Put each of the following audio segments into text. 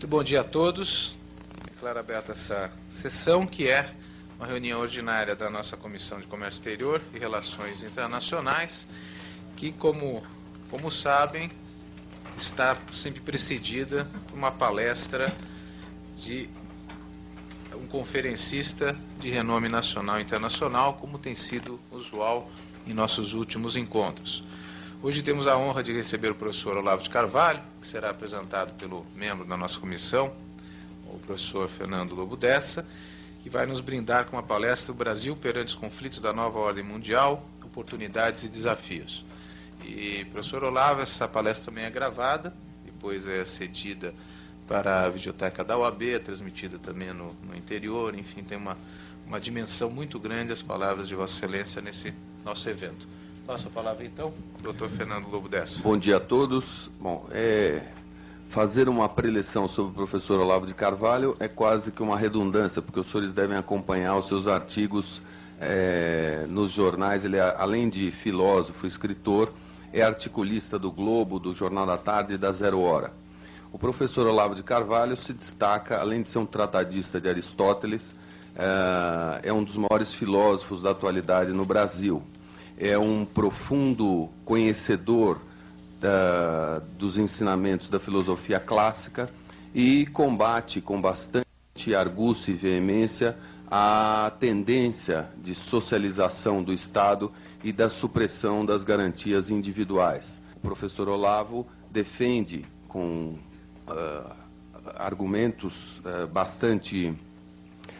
Muito bom dia a todos. Declaro aberta essa sessão, que é uma reunião ordinária da nossa Comissão de Comércio Exterior e Relações Internacionais, que, como sabem, está sempre precedida por uma palestra de um conferencista de renome nacional e internacional, como tem sido usual em nossos últimos encontros. Hoje temos a honra de receber o professor Olavo de Carvalho, que será apresentado pelo membro da nossa comissão, o professor Fernando Lobo Dessa, que vai nos brindar com uma palestra: o Brasil perante os conflitos da nova ordem mundial, oportunidades e desafios. E, professor Olavo, essa palestra também é gravada, depois é cedida para a videoteca da OAB, é transmitida também no interior, enfim, tem uma dimensão muito grande as palavras de Vossa Excelência nesse nosso evento. Passo a palavra, então, doutor Fernando Lobo Dessa. Bom dia a todos. Bom, fazer uma preleção sobre o professor Olavo de Carvalho é quase que uma redundância, porque os senhores devem acompanhar os seus artigos nos jornais. Ele, além de filósofo, escritor, é articulista do Globo, do Jornal da Tarde e da Zero Hora. O professor Olavo de Carvalho se destaca, além de ser um tratadista de Aristóteles, é um dos maiores filósofos da atualidade no Brasil. É um profundo conhecedor dos ensinamentos da filosofia clássica e combate com bastante argúcia e veemência a tendência de socialização do Estado e da supressão das garantias individuais. O professor Olavo defende com argumentos bastante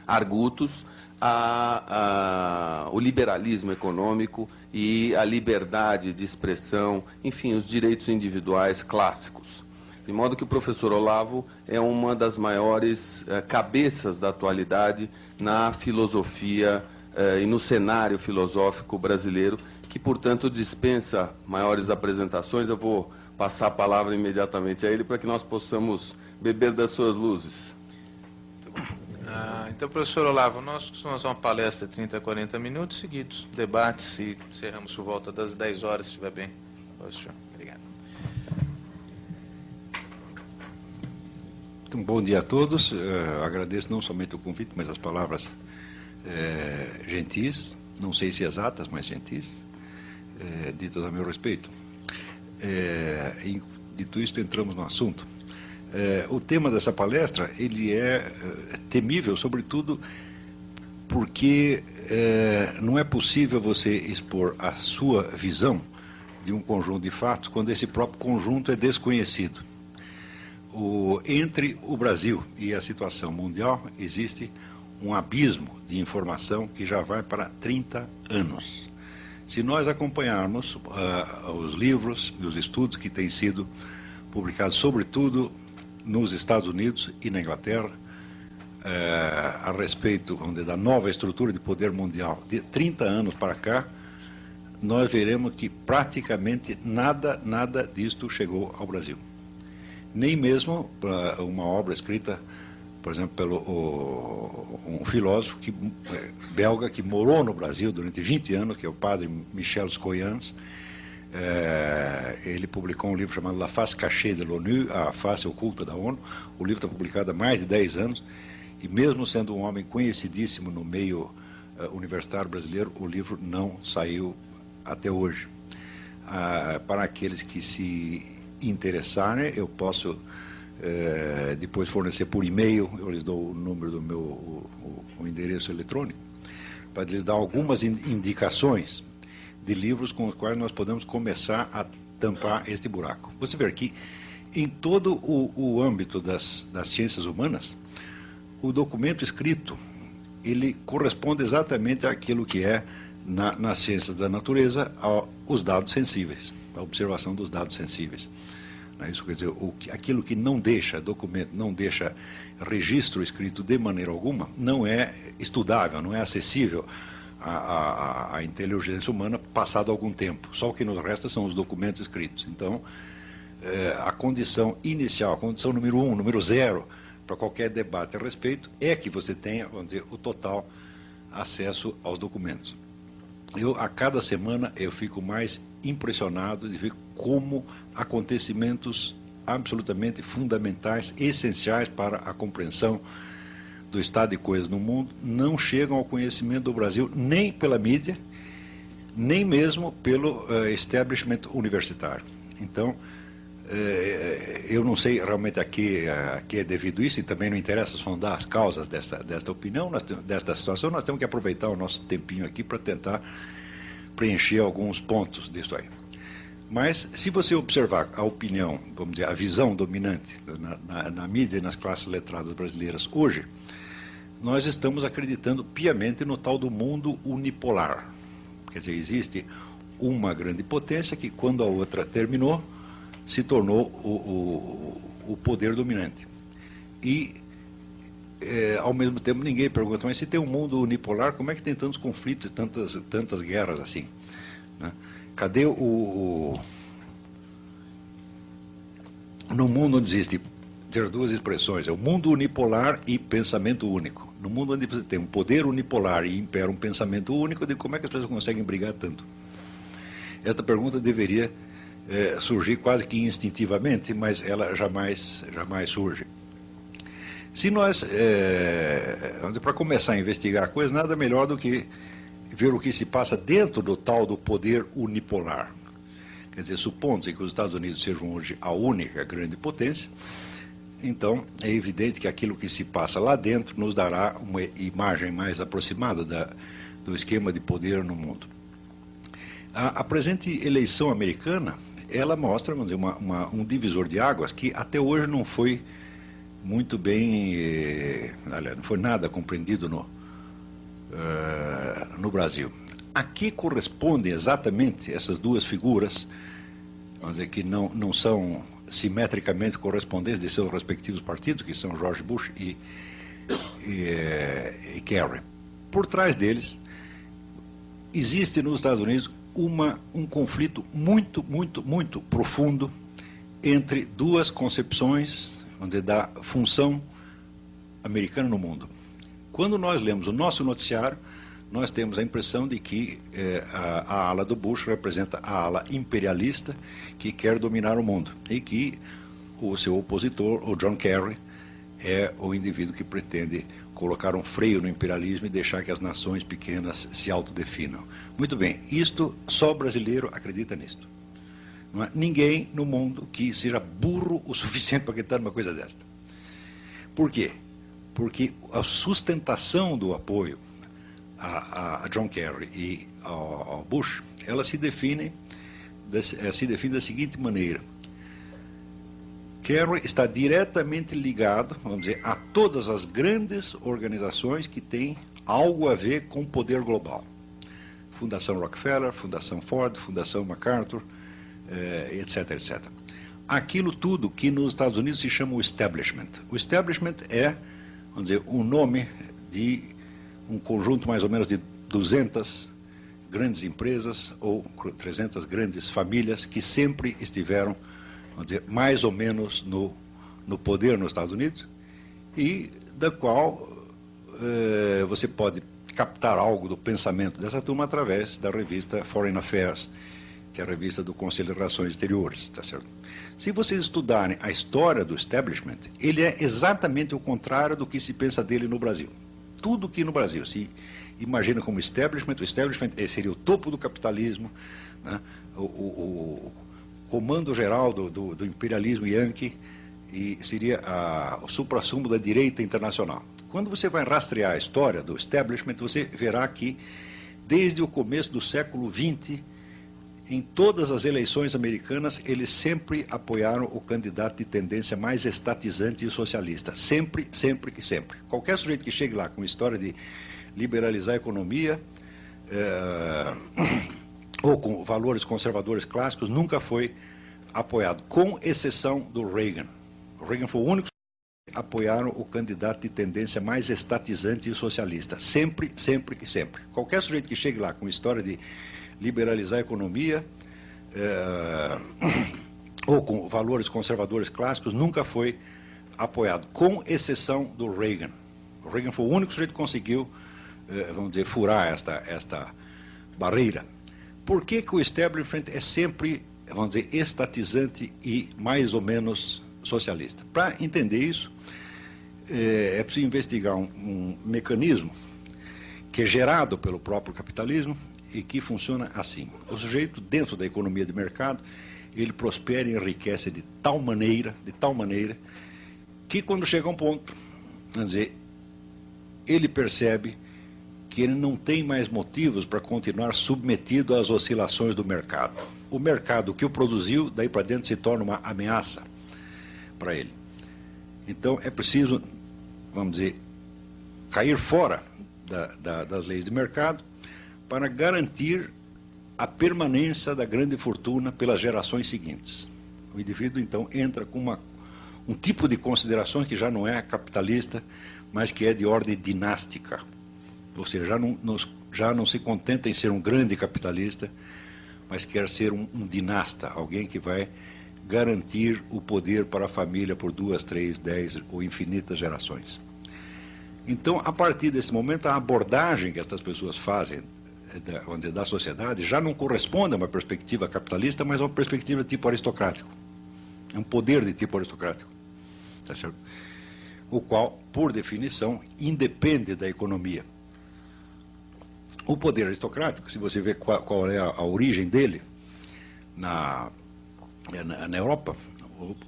argutos o liberalismo econômico e a liberdade de expressão, enfim, os direitos individuais clássicos. De modo que o professor Olavo é uma das maiores cabeças da atualidade na filosofia e no cenário filosófico brasileiro, que, portanto, dispensa maiores apresentações. Eu vou passar a palavra imediatamente a ele para que nós possamos beber das suas luzes. Então, professor Olavo, nós costumamos uma palestra de 30 a 40 minutos seguidos, debates, e encerramos por volta das 10 horas, se estiver bem. Obrigado. Então, bom dia a todos. Agradeço não somente o convite, mas as palavras gentis, não sei se exatas, mas gentis, ditas a meu respeito. Dito isto, entramos no assunto. O tema dessa palestra ele é temível, sobretudo porque não é possível você expor a sua visão de um conjunto de fatos quando esse próprio conjunto é desconhecido. Entre o Brasil e a situação mundial existe um abismo de informação que já vai para 30 anos. Se nós acompanharmos os livros e os estudos que têm sido publicados, sobretudo nos Estados Unidos e na Inglaterra, a respeito, vamos dizer, da nova estrutura de poder mundial de 30 anos para cá, nós veremos que praticamente nada disto chegou ao Brasil. Nem mesmo uma obra escrita, por exemplo, pelo um filósofo belga que morou no Brasil durante 20 anos, que é o padre Michel Scoyans. Ele publicou um livro chamado La Face Cachée de l'ONU, A Face Oculta da ONU. O livro está publicado há mais de 10 anos, e mesmo sendo um homem conhecidíssimo no meio universitário brasileiro, o livro não saiu até hoje. Para aqueles que se interessarem, eu posso depois fornecer por e-mail, eu lhes dou o número do meu o endereço eletrônico, para lhes dar algumas indicações de livros com os quais nós podemos começar a tampar este buraco. Você vê que em todo o âmbito das ciências humanas, o documento escrito, ele corresponde exatamente àquilo que é, nas ciências da natureza, os dados sensíveis, a observação dos dados sensíveis. Isso quer dizer, aquilo que não deixa documento, não deixa registro escrito de maneira alguma, não é estudável, não é acessível a inteligência humana passado algum tempo. Só o que nos resta são os documentos escritos. Então, a condição inicial, a condição número 1, número 0, para qualquer debate a respeito, é que você tenha, vamos dizer, o total acesso aos documentos. A cada semana, eu fico mais impressionado de ver como acontecimentos absolutamente fundamentais, essenciais para a compreensão do estado de coisas no mundo, não chegam ao conhecimento do Brasil nem pela mídia, nem mesmo pelo establishment universitário. Então, eu não sei realmente a que é devido isso, e também não interessa sondar as causas desta opinião, desta situação. Nós temos que aproveitar o nosso tempinho aqui para tentar preencher alguns pontos disso aí. Mas, se você observar a opinião, vamos dizer, a visão dominante na mídia e nas classes letradas brasileiras hoje, nós estamos acreditando piamente no tal do mundo unipolar. Quer dizer, existe uma grande potência que, quando a outra terminou, se tornou o poder dominante. E, ao mesmo tempo, ninguém pergunta, mas se tem um mundo unipolar, como é que tem tantos conflitos e tantas guerras assim? Né? Cadê no mundo onde existe duas expressões, é o mundo unipolar e pensamento único. No mundo onde você tem um poder unipolar e impera um pensamento único, de como é que as pessoas conseguem brigar tanto? Esta pergunta deveria surgir quase que instintivamente, mas ela jamais surge. Se nós, para começar a investigar a coisa, nada melhor do que ver o que se passa dentro do tal do poder unipolar. Quer dizer, supondo-se que os Estados Unidos sejam hoje a única grande potência, então é evidente que aquilo que se passa lá dentro nos dará uma imagem mais aproximada do esquema de poder no mundo. A presente eleição americana, ela mostra, vamos dizer, um divisor de águas que até hoje não foi muito bem, não foi nada compreendido no Brasil. A que correspondem exatamente essas duas figuras, vamos dizer, que não são simetricamente correspondentes de seus respectivos partidos, que são George Bush e Kerry. Por trás deles, existe nos Estados Unidos um conflito muito, muito, muito profundo entre duas concepções, vamos dizer, da função americana no mundo. Quando nós lemos o nosso noticiário, nós temos a impressão de que a ala do Bush representa a ala imperialista que quer dominar o mundo e que o seu opositor, o John Kerry, é o indivíduo que pretende colocar um freio no imperialismo e deixar que as nações pequenas se autodefinam. Muito bem, só brasileiro acredita nisto. Não há ninguém no mundo que seja burro o suficiente para acreditar numa coisa desta. Por quê? Porque a sustentação do apoio a John Kerry e ao Bush, ela se define da seguinte maneira. Kerry está diretamente ligado, vamos dizer, a todas as grandes organizações que têm algo a ver com o poder global. Fundação Rockefeller, Fundação Ford, Fundação MacArthur, etc, etc. Aquilo tudo que nos Estados Unidos se chama o establishment. O establishment é, vamos dizer, um nome de um conjunto mais ou menos de 200 grandes empresas ou 300 grandes famílias que sempre estiveram, vamos dizer, mais ou menos no poder nos Estados Unidos, e da qual você pode captar algo do pensamento dessa turma através da revista Foreign Affairs, que é a revista do Conselho de Relações Exteriores, tá certo? Se vocês estudarem a história do establishment, ele é exatamente o contrário do que se pensa dele no Brasil. Tudo que no Brasil se imagina como establishment, o establishment seria o topo do capitalismo, né? O comando geral do imperialismo yankee, e seria o suprassumo da direita internacional. Quando você vai rastrear a história do establishment, você verá que, desde o começo do século XX, em todas as eleições americanas, eles sempre apoiaram o candidato de tendência mais estatizante e socialista. Sempre, sempre e sempre. Qualquer sujeito que chegue lá com a história de liberalizar a economia, ou com valores conservadores clássicos, nunca foi apoiado, com exceção do Reagan. O Reagan foi o único que apoiaram o candidato de tendência mais estatizante e socialista. Sempre, sempre e sempre. Qualquer sujeito que chegue lá com a história de liberalizar a economia, ou com valores conservadores clássicos, nunca foi apoiado, com exceção do Reagan. O Reagan foi o único sujeito que conseguiu, vamos dizer, furar esta barreira. Por que o establishment é sempre, vamos dizer, estatizante e mais ou menos socialista. Para entender isso, é preciso investigar um mecanismo que é gerado pelo próprio capitalismo e que funciona assim. O sujeito, dentro da economia de mercado, ele prospera e enriquece de tal maneira, que quando chega a um ponto, quer dizer, ele percebe que ele não tem mais motivos para continuar submetido às oscilações do mercado. O mercado que o produziu, daí para dentro, se torna uma ameaça para ele. Então, é preciso, vamos dizer, cair fora das leis de mercado para garantir a permanência da grande fortuna pelas gerações seguintes. O indivíduo, então, entra com um tipo de considerações que já não é capitalista, mas que é de ordem dinástica. Ou seja, já não se contenta em ser um grande capitalista, mas quer ser um dinasta, alguém que vai garantir o poder para a família por 2, 3, 10 ou infinitas gerações. Então, a partir desse momento, a abordagem que essas pessoas fazem da sociedade já não corresponde a uma perspectiva capitalista, mas a uma perspectiva de tipo aristocrático. É um poder de tipo aristocrático. Tá certo? O qual, por definição, independe da economia. O poder aristocrático, se você vê qual é a origem dele na Europa,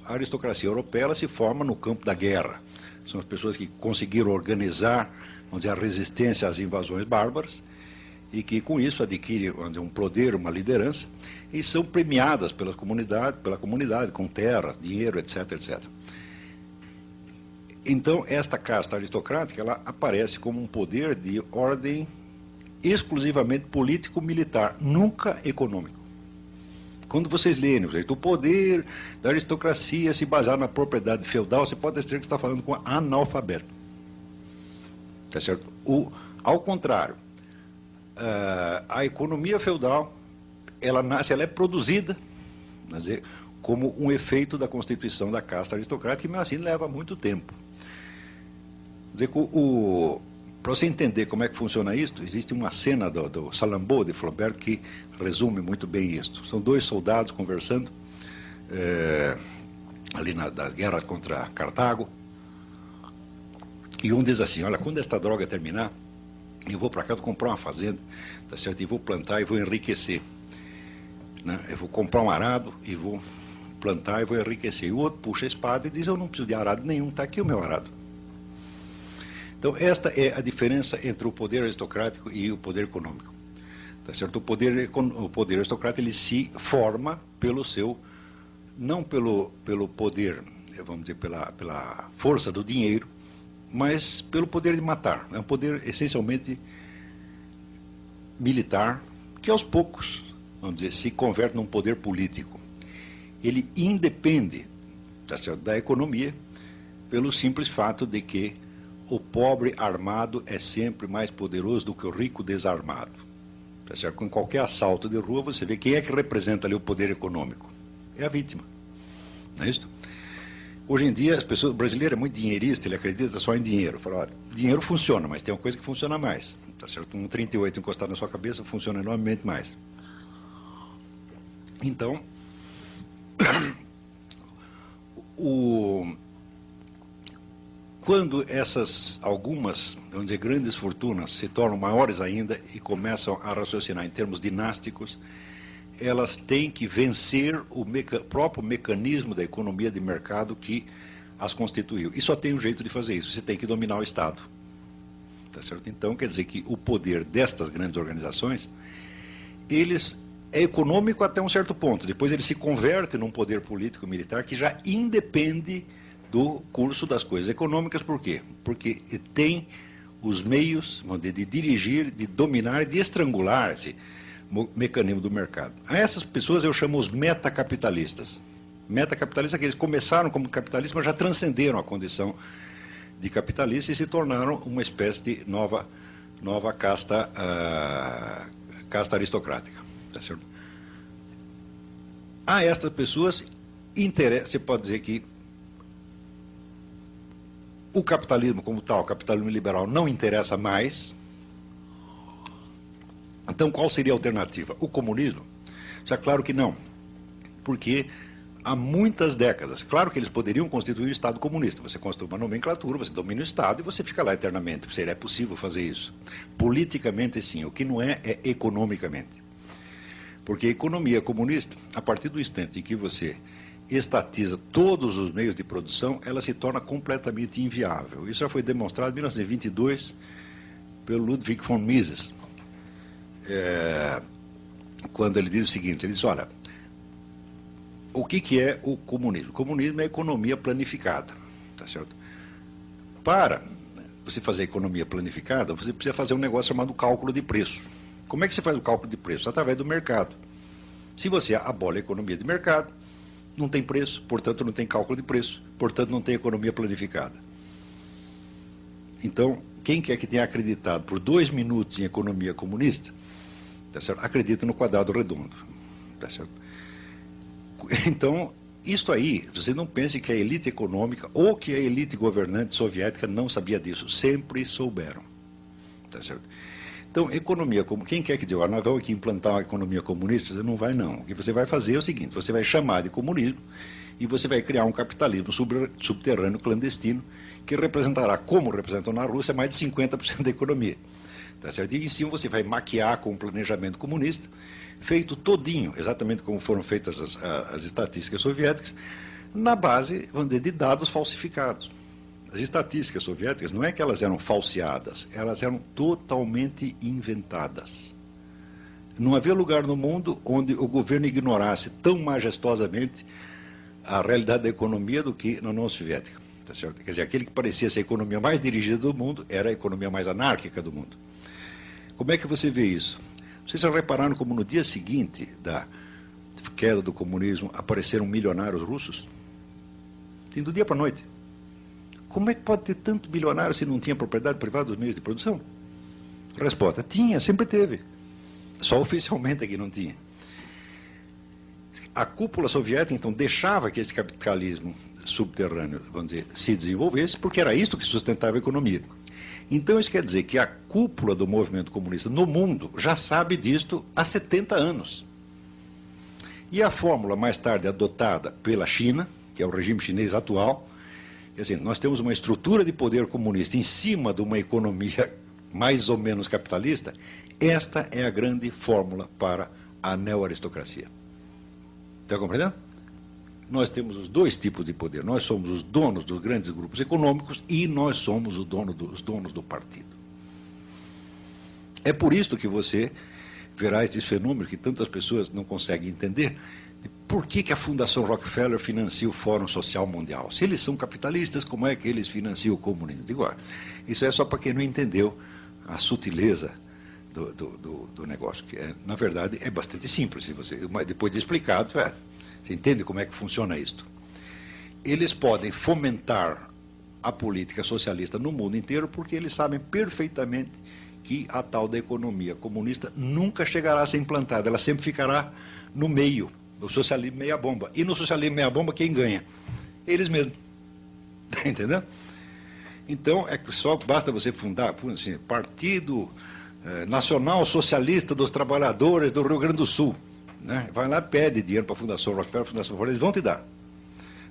a aristocracia europeia ela se forma no campo da guerra. São as pessoas que conseguiram organizar, vamos dizer, a resistência às invasões bárbaras e que com isso adquirem, vamos dizer, um poder, uma liderança e são premiadas pela comunidade com terras, dinheiro, etc, etc. Então, esta casta aristocrática ela aparece como um poder de ordem exclusivamente político-militar, nunca econômico. Quando vocês lerem, o poder da aristocracia se basear na propriedade feudal, você pode dizer que está falando com analfabeto. Tá certo? Ao contrário, a economia feudal, ela é produzida, quer dizer, como um efeito da constituição da casta aristocrática, e mesmo assim leva muito tempo. Quer dizer, para você entender como é que funciona isso, existe uma cena do Salammbô de Flaubert que resume muito bem isso. São dois soldados conversando ali das guerras contra Cartago, e um diz assim: olha, quando esta droga terminar, eu vou para casa comprar uma fazenda, tá certo? E vou plantar e vou enriquecer, né? Eu vou comprar um arado e vou plantar e vou enriquecer. E o outro puxa a espada e diz: eu não preciso de arado nenhum, está aqui o meu arado. Então, esta é a diferença entre o poder aristocrático e o poder econômico. Tá certo? O poder aristocrático ele se forma pelo seu, não pelo poder, vamos dizer, pela força do dinheiro, mas pelo poder de matar. É um poder essencialmente militar, que aos poucos, vamos dizer, se converte num poder político. Ele independe, tá certo, da economia pelo simples fato de que o pobre armado é sempre mais poderoso do que o rico desarmado. Tá certo? Com qualquer assalto de rua, você vê quem é que representa ali o poder econômico. É a vítima. Não é isso? Hoje em dia, o brasileiro é muito dinheirista, ele acredita só em dinheiro. Fala, olha, dinheiro funciona, mas tem uma coisa que funciona mais. Tá certo? Um 38 encostado na sua cabeça funciona enormemente mais. Então, quando algumas, vamos dizer, grandes fortunas se tornam maiores ainda e começam a raciocinar em termos dinásticos, elas têm que vencer o próprio mecanismo da economia de mercado que as constituiu. E só tem um jeito de fazer isso: você tem que dominar o Estado. Tá certo? Então, quer dizer que o poder destas grandes organizações, é econômico até um certo ponto. Depois ele se converte num poder político-militar que já independe do curso das coisas econômicas. Por quê? Porque tem os meios de dirigir, de dominar, de estrangular esse mecanismo do mercado. A essas pessoas eu chamo os metacapitalistas. Metacapitalistas é que eles começaram como capitalistas, mas já transcenderam a condição de capitalistas e se tornaram uma espécie de nova casta aristocrática. Tá certo? A estas pessoas você pode dizer que o capitalismo como tal, o capitalismo liberal, não interessa mais. Então, qual seria a alternativa? O comunismo? Já claro que não, porque há muitas décadas. Claro que eles poderiam constituir o Estado comunista. Você constitui uma nomenclatura, você domina o Estado e você fica lá eternamente. Seria possível fazer isso. Politicamente, sim. O que não é economicamente. Porque a economia comunista, a partir do instante em que você estatiza todos os meios de produção, ela se torna completamente inviável. Isso já foi demonstrado em 1922 pelo Ludwig von Mises, quando ele diz o seguinte, ele diz, olha, o que é o comunismo? O comunismo é a economia planificada, tá certo? Para você fazer a economia planificada, você precisa fazer um negócio chamado cálculo de preço. Como é que você faz o cálculo de preço? Através do mercado. Se você abole a economia de mercado, não tem preço, portanto não tem cálculo de preço, portanto não tem economia planificada. Então, quem quer que tenha acreditado por 2 minutos em economia comunista, tá certo? Acredita no quadrado redondo. Tá certo? Então, isso aí, você não pense que a elite econômica ou que a elite governante soviética não sabia disso. Sempre souberam. Tá certo? Então, economia, quem quer que diga, nós vamos aqui implantar uma economia comunista, você não vai não. O que você vai fazer é o seguinte, você vai chamar de comunismo e você vai criar um capitalismo subterrâneo, clandestino, que representará, como representou na Rússia, mais de 50% da economia. Tá certo? E em cima você vai maquiar com um planejamento comunista, feito todinho, exatamente como foram feitas as estatísticas soviéticas, na base, vamos dizer, de dados falsificados. As estatísticas soviéticas não é que elas eram falseadas, elas eram totalmente inventadas. Não havia lugar no mundo onde o governo ignorasse tão majestosamente a realidade da economia do que na União Soviética. Tá certo? Quer dizer, aquele que parecia ser a economia mais dirigida do mundo era a economia mais anárquica do mundo. Como é que você vê isso? Vocês já repararam como no dia seguinte da queda do comunismo apareceram milionários russos? Sim, do dia para a noite. Como é que pode ter tanto bilionário se não tinha propriedade privada dos meios de produção? Resposta, tinha, sempre teve. Só oficialmente é que não tinha. A cúpula soviética, então, deixava que esse capitalismo subterrâneo, vamos dizer, se desenvolvesse, porque era isso que sustentava a economia. Então, isso quer dizer que a cúpula do movimento comunista no mundo já sabe disto há 70 anos. E a fórmula mais tarde adotada pela China, que é o regime chinês atual, quer dizer, nós temos uma estrutura de poder comunista em cima de uma economia mais ou menos capitalista. Esta é a grande fórmula para a neo-aristocracia. Está compreendendo? Nós temos os 2 tipos de poder. Nós somos os donos dos grandes grupos econômicos e nós somos os donos do partido. É por isso que você verá esses fenômenos que tantas pessoas não conseguem entender. Por que a Fundação Rockefeller financia o Fórum Social Mundial? Se eles são capitalistas, como é que eles financiam o comunismo? Digo, isso é só para quem não entendeu a sutileza do negócio, que na verdade é bastante simples. Mas depois de explicado, você entende como é que funciona isto? Eles podem fomentar a política socialista no mundo inteiro porque eles sabem perfeitamente que a tal da economia comunista nunca chegará a ser implantada, ela sempre ficará no meio. O socialismo meia bomba. E no socialismo meia bomba, quem ganha? Eles mesmos. Está entendendo? Então, é que só basta você fundar assim, Partido Nacional Socialista dos Trabalhadores do Rio Grande do Sul. Né? Vai lá, pede dinheiro para a Fundação Rockefeller, eles vão te dar.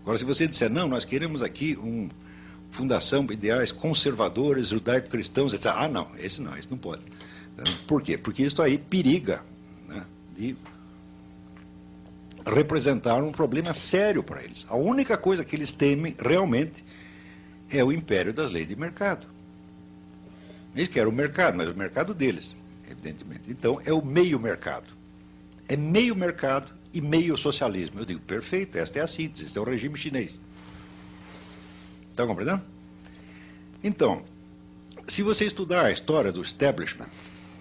Agora, se você disser, não, nós queremos aqui uma fundação de ideais conservadores, judaico-cristãos, etc. Não, esse não pode. Por quê? Porque isso aí periga, né, de representar um problema sério para eles. A única coisa que eles temem realmente é o império das leis de mercado. Eles querem o mercado, mas o mercado deles, evidentemente. Então, é o meio mercado. É meio mercado e meio socialismo. Eu digo, perfeito, esta é a síntese, este é o regime chinês. Está compreendendo? Então, se você estudar a história do establishment,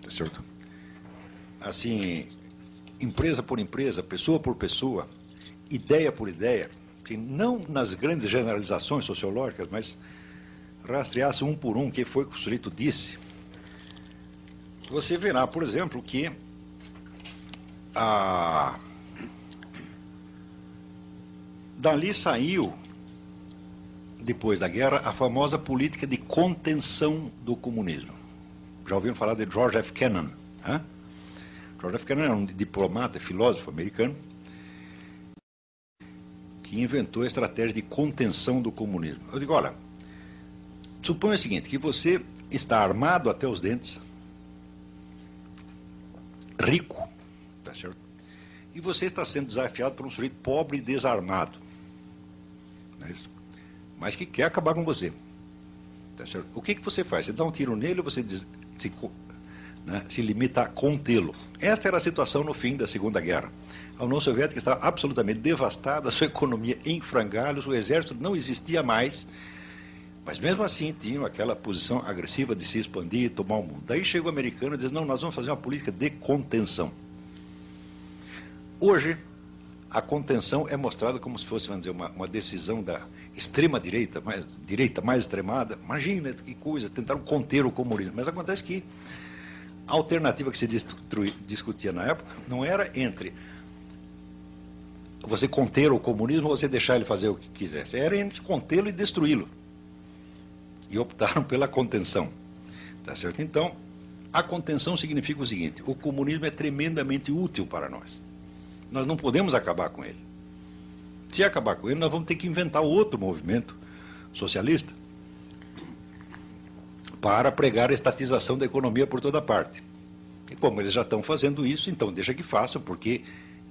tá certo? Assim, empresa por empresa, pessoa por pessoa, ideia por ideia, não nas grandes generalizações sociológicas, mas rastreasse um por um o que foi que o sujeito disse, você verá, por exemplo, que dali saiu, depois da guerra, a famosa política de contenção do comunismo. Já ouviram falar de George F. Kennan? Hein? George F. Kennan era um diplomata, filósofo americano, que inventou a estratégia de contenção do comunismo. Eu digo, olha, suponha o seguinte, que você está armado até os dentes, rico, tá certo? E você está sendo desafiado por um sujeito pobre e desarmado, não é isso? Mas que quer acabar com você, tá certo? O que você faz? Você dá um tiro nele ou você se limita a contê-lo? Esta era a situação no fim da Segunda Guerra. A União Soviética estava absolutamente devastada, a sua economia em frangalhos, o exército não existia mais, mas mesmo assim tinham aquela posição agressiva de se expandir e tomar o mundo. Daí chega o americano e diz, não, nós vamos fazer uma política de contenção. Hoje, a contenção é mostrada como se fosse, vamos dizer, uma decisão da extrema-direita, mais extremada. Imagina que coisa, tentaram conter o comunismo. Mas acontece que a alternativa que se discutia na época não era entre você conter o comunismo ou você deixar ele fazer o que quisesse. Era entre contê-lo e destruí-lo. E optaram pela contenção. Tá certo? Então, a contenção significa o seguinte, o comunismo é tremendamente útil para nós. Nós não podemos acabar com ele. Se acabar com ele, nós vamos ter que inventar outro movimento socialista para pregar a estatização da economia por toda parte. E como eles já estão fazendo isso, então deixa que façam, porque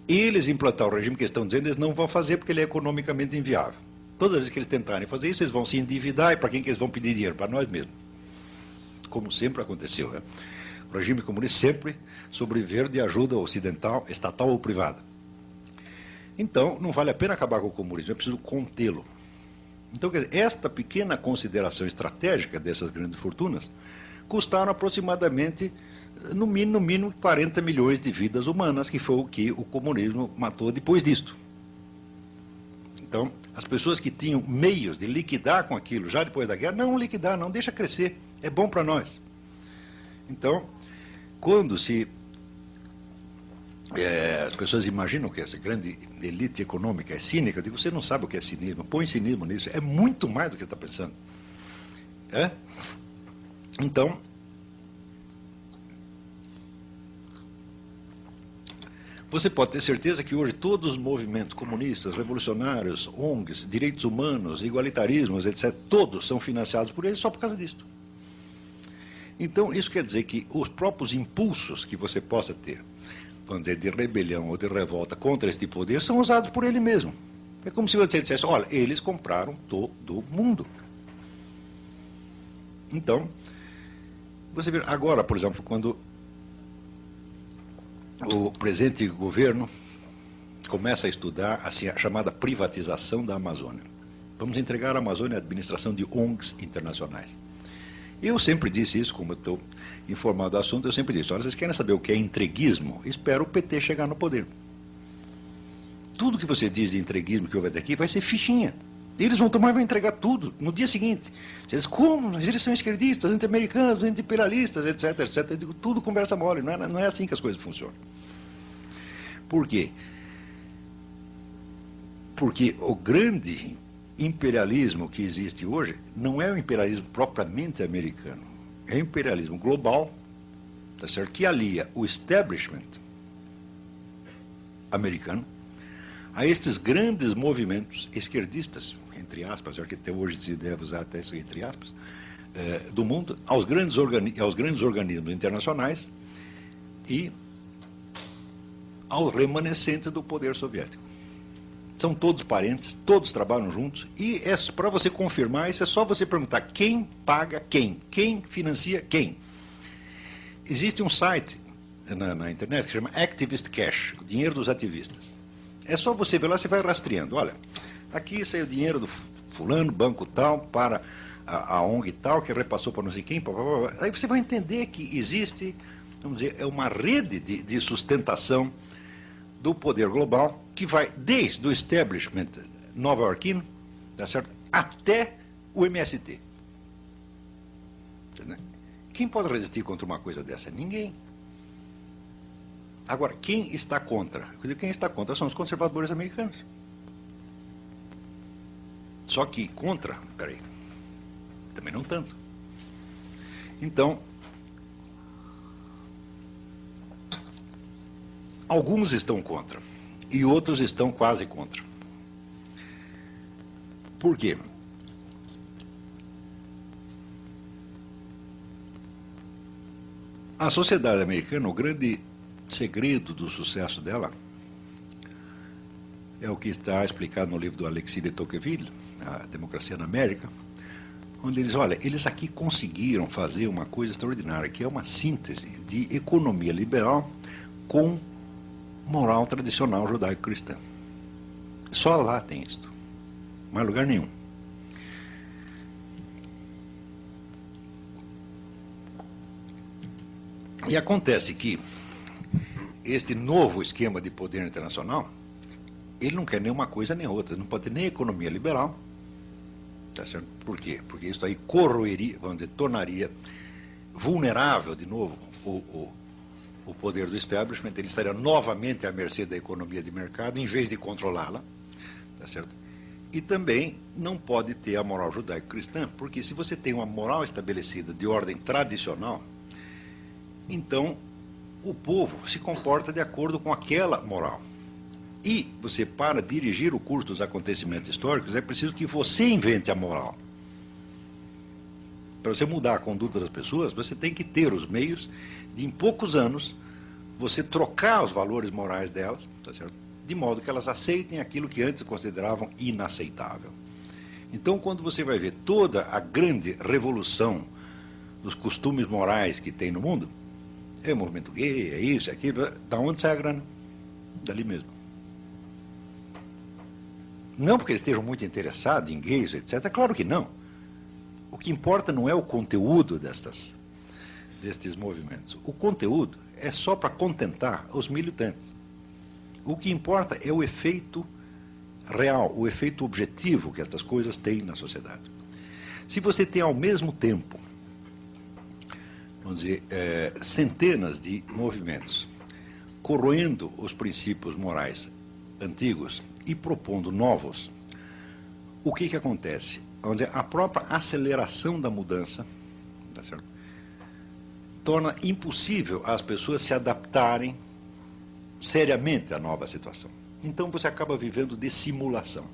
eles implantar o regime que eles estão dizendo, eles não vão fazer porque ele é economicamente inviável. Todas as vezes que eles tentarem fazer isso, eles vão se endividar, e para quem que eles vão pedir dinheiro? Para nós mesmos. Como sempre aconteceu, né? O regime comunista sempre sobreviver de ajuda ocidental, estatal ou privada. Então, não vale a pena acabar com o comunismo, é preciso contê-lo. Então, quer dizer, esta pequena consideração estratégica dessas grandes fortunas custaram aproximadamente, no mínimo, 40 milhões de vidas humanas, que foi o que o comunismo matou depois disto. Então, as pessoas que tinham meios de liquidar com aquilo já depois da guerra, não liquidar, não, deixa crescer, é bom para nós. Então, quando as pessoas imaginam que essa grande elite econômica é cínica, eu digo, você não sabe o que é cinismo, põe cinismo nisso, é muito mais do que você está pensando. É? Então, você pode ter certeza que hoje todos os movimentos comunistas, revolucionários, ONGs, direitos humanos, igualitarismos, etc., todos são financiados por eles só por causa disso. Então, isso quer dizer que os próprios impulsos que você possa ter, vamos dizer, de rebelião ou de revolta contra este poder, são usados por ele mesmo. É como se você dissesse, olha, eles compraram todo mundo. Então, você vê, agora, por exemplo, quando o presente governo começa a estudar assim, a chamada privatização da Amazônia. Vamos entregar a Amazônia à administração de ONGs internacionais. Eu sempre disse isso, como eu estou informado do assunto, eu sempre disse, olha, vocês querem saber o que é entreguismo? Espero o PT chegar no poder. Tudo que você diz de entreguismo que houve até aqui vai ser fichinha. Eles vão tomar e vão entregar tudo no dia seguinte. Vocês, como? Mas eles são esquerdistas, anti-americanos, anti-imperialistas, etc, etc. Eu digo, tudo conversa mole, não é assim que as coisas funcionam. Por quê? Porque o grande imperialismo que existe hoje não é o imperialismo propriamente americano, é o imperialismo global, tá certo? Que alia o establishment americano a estes grandes movimentos esquerdistas, entre aspas, que até hoje se deve usar até isso entre aspas, do mundo, aos grandes organismos internacionais e aos remanescentes do poder soviético. São todos parentes, todos trabalham juntos, e para você confirmar isso é só você perguntar quem paga quem financia quem. Existe um site na internet que chama Activist Cash, o dinheiro dos ativistas. É só você ver lá, você vai rastreando, olha, aqui saiu o dinheiro do fulano, banco tal, para a ONG tal, que repassou para não sei quem, aí você vai entender que existe, vamos dizer, é uma rede de sustentação do poder global, que vai desde o establishment nova-iorquino, tá certo, até o MST. Quem pode resistir contra uma coisa dessa? Ninguém. Agora, quem está contra? Quem está contra são os conservadores americanos. Só que contra, peraí, também não tanto. Então, alguns estão contra e outros estão quase contra. Por quê? A sociedade americana, o grande segredo do sucesso dela é o que está explicado no livro do Alexis de Tocqueville, A Democracia na América, onde eles, olha, eles aqui conseguiram fazer uma coisa extraordinária, que é uma síntese de economia liberal com moral tradicional judaico-cristã. Só lá tem isto, mais lugar nenhum. E acontece que este novo esquema de poder internacional, ele não quer nem uma coisa nem outra, não pode ter nem economia liberal, tá certo? Por quê? Porque isso aí corroeria, vamos dizer, tornaria vulnerável de novo o poder do establishment, ele estaria novamente à mercê da economia de mercado, em vez de controlá-la, tá certo? E também não pode ter a moral judaico-cristã, porque se você tem uma moral estabelecida de ordem tradicional, então o povo se comporta de acordo com aquela moral. E você, para dirigir o curso dos acontecimentos históricos, é preciso que você invente a moral. Para você mudar a conduta das pessoas, você tem que ter os meios de, em poucos anos, você trocar os valores morais delas, tá certo? De modo que elas aceitem aquilo que antes consideravam inaceitável. Então, quando você vai ver toda a grande revolução dos costumes morais que tem no mundo, é o movimento gay, é isso, é aquilo, da onde sai a grana? Dali mesmo. Não porque eles estejam muito interessados em gays, etc. Claro que não. O que importa não é o conteúdo destes movimentos. O conteúdo é só para contentar os militantes. O que importa é o efeito real, o efeito objetivo que estas coisas têm na sociedade. Se você tem ao mesmo tempo, vamos dizer, centenas de movimentos corroendo os princípios morais antigos e propondo novos, o que acontece? Vamos dizer, a própria aceleração da mudança, tá certo? Torna impossível as pessoas se adaptarem seriamente à nova situação. Então você acaba vivendo de simulação.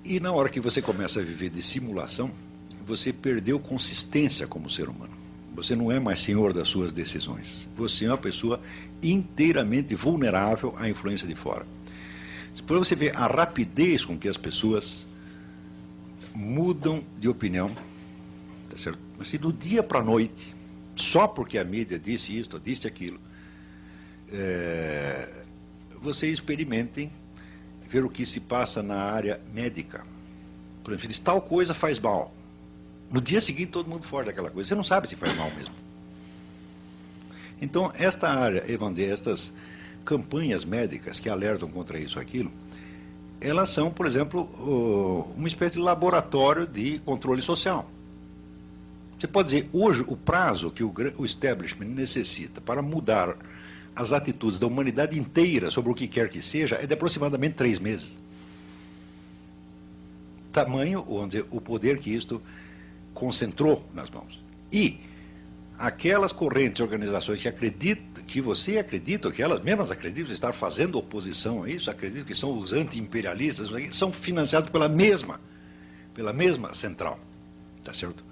E na hora que você começa a viver de simulação, você perdeu consistência como ser humano. Você não é mais senhor das suas decisões. Você é uma pessoa inteiramente vulnerável à influência de fora. Para você ver a rapidez com que as pessoas mudam de opinião, tá certo? Assim, do dia para a noite, só porque a mídia disse isto, disse aquilo, vocês experimentem ver o que se passa na área médica. Por exemplo, diz, tal coisa faz mal. No dia seguinte, todo mundo foge daquela coisa. Você não sabe se faz mal mesmo. Então, esta área, estas campanhas médicas que alertam contra isso ou aquilo, elas são, por exemplo, uma espécie de laboratório de controle social. Você pode dizer, hoje, o prazo que o establishment necessita para mudar as atitudes da humanidade inteira sobre o que quer que seja é de aproximadamente 3 meses. Tamanho, vamos dizer, o poder que isto concentrou nas mãos. E aquelas correntes, organizações que você acredita, que elas mesmas acreditam estar fazendo oposição a isso, acreditam que são os anti-imperialistas, são financiados pela mesma central. Tá certo?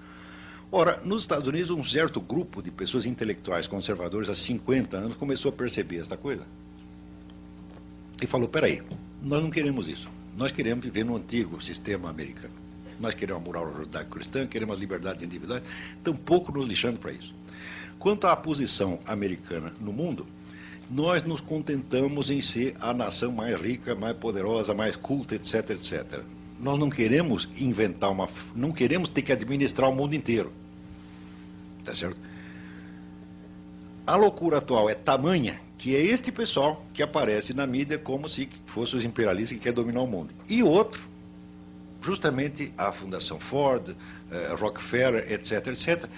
Ora, nos Estados Unidos, um certo grupo de pessoas intelectuais conservadores há 50 anos começou a perceber esta coisa e falou, peraí, nós não queremos isso. Nós queremos viver no antigo sistema americano. Nós queremos a moral judaico-cristã, queremos as liberdades individuais, tampouco nos lixando para isso. Quanto à posição americana no mundo, nós nos contentamos em ser a nação mais rica, mais poderosa, mais culta, etc, etc. Nós não queremos inventar não queremos ter que administrar o mundo inteiro. Tá certo? A loucura atual é tamanha que é este pessoal que aparece na mídia como se fosse os imperialistas que querem dominar o mundo. E outro, justamente a Fundação Ford, Rockefeller, etc, etc,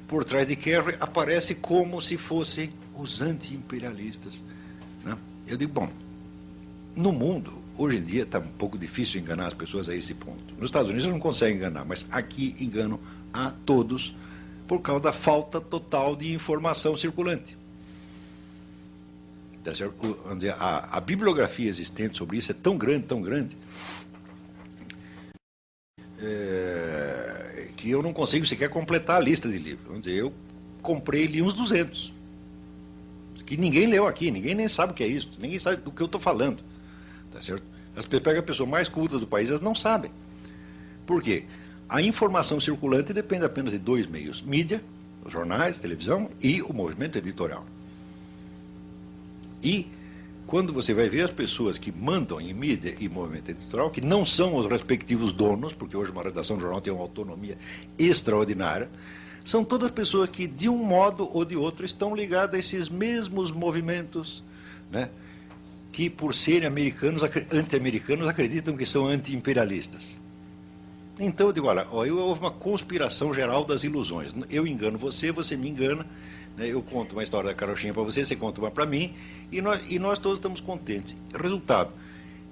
por trás de Kerry, aparece como se fossem os anti-imperialistas. Né? Eu digo, bom, no mundo, hoje em dia, está um pouco difícil enganar as pessoas a esse ponto. Nos Estados Unidos não conseguem enganar, mas aqui enganam a todos por causa da falta total de informação circulante. Tá certo? Vamos dizer, a bibliografia existente sobre isso é tão grande, que eu não consigo sequer completar a lista de livros. Vamos dizer, eu comprei e li uns 200. Que ninguém leu aqui, ninguém nem sabe o que é isso, ninguém sabe do que eu estou falando. Tá certo? Pega a pessoa mais culta do país, elas não sabem. Por quê? A informação circulante depende apenas de dois meios: mídia, os jornais, televisão e o movimento editorial. E quando você vai ver as pessoas que mandam em mídia e movimento editorial, que não são os respectivos donos, porque hoje uma redação de jornal tem uma autonomia extraordinária, são todas pessoas que, de um modo ou de outro, estão ligadas a esses mesmos movimentos, né, que, por serem americanos, anti-americanos, acreditam que são anti-imperialistas. Então eu digo, olha, houve uma conspiração geral das ilusões. Eu engano você, você me engana, né, eu conto uma história da carochinha para você, você conta uma para mim, e nós todos estamos contentes. Resultado,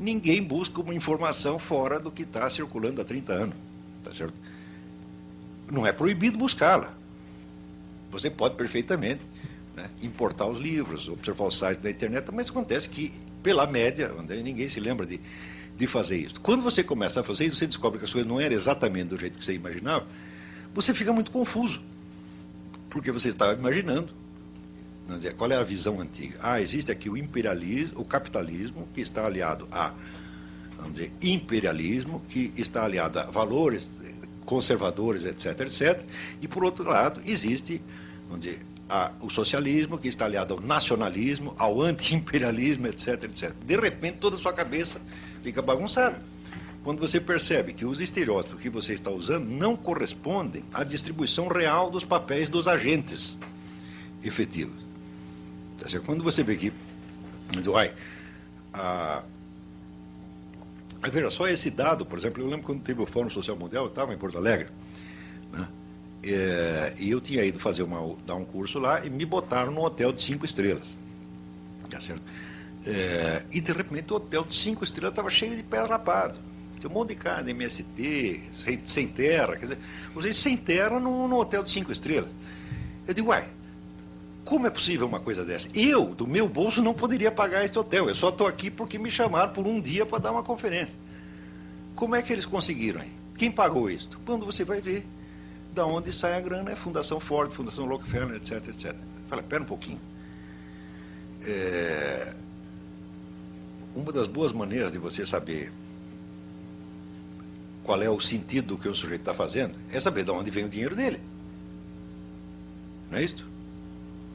ninguém busca uma informação fora do que está circulando há 30 anos, tá certo? Não é proibido buscá-la. Você pode perfeitamente, né, importar os livros, observar o site da internet, mas acontece que, pela média, ninguém se lembra de fazer isso. Quando você começa a fazer isso, você descobre que as coisas não eram exatamente do jeito que você imaginava, você fica muito confuso, porque você estava imaginando, vamos dizer, qual é a visão antiga. Existe aqui o imperialismo, o capitalismo, que está aliado a, vamos dizer, imperialismo, que está aliado a valores conservadores, etc, etc. E, por outro lado, existe, vamos dizer, o socialismo, que está aliado ao nacionalismo, ao anti-imperialismo, etc, etc. De repente, toda a sua cabeça fica bagunçada. Quando você percebe que os estereótipos que você está usando não correspondem à distribuição real dos papéis dos agentes efetivos. Quando você vê que, veja, só esse dado, por exemplo, eu lembro quando teve o Fórum Social Mundial, eu estava em Porto Alegre, né, e eu tinha ido dar um curso lá e me botaram num hotel de 5 estrelas. Tá certo? E de repente o hotel de 5 estrelas estava cheio de pé rapado. Tinha um monte de cara de MST, sem terra, quer dizer, vocês sem terra num hotel de 5 estrelas. Eu digo, como é possível uma coisa dessa? Eu, do meu bolso, não poderia pagar este hotel. Eu só estou aqui porque me chamaram por um dia para dar uma conferência. Como é que eles conseguiram aí? Quem pagou isso? Quando você vai ver da onde sai a grana, é Fundação Ford, Fundação Rockefeller, etc, etc. Fala, pera um pouquinho. Uma das boas maneiras de você saber qual é o sentido do que o sujeito está fazendo é saber de onde vem o dinheiro dele. Não é isso?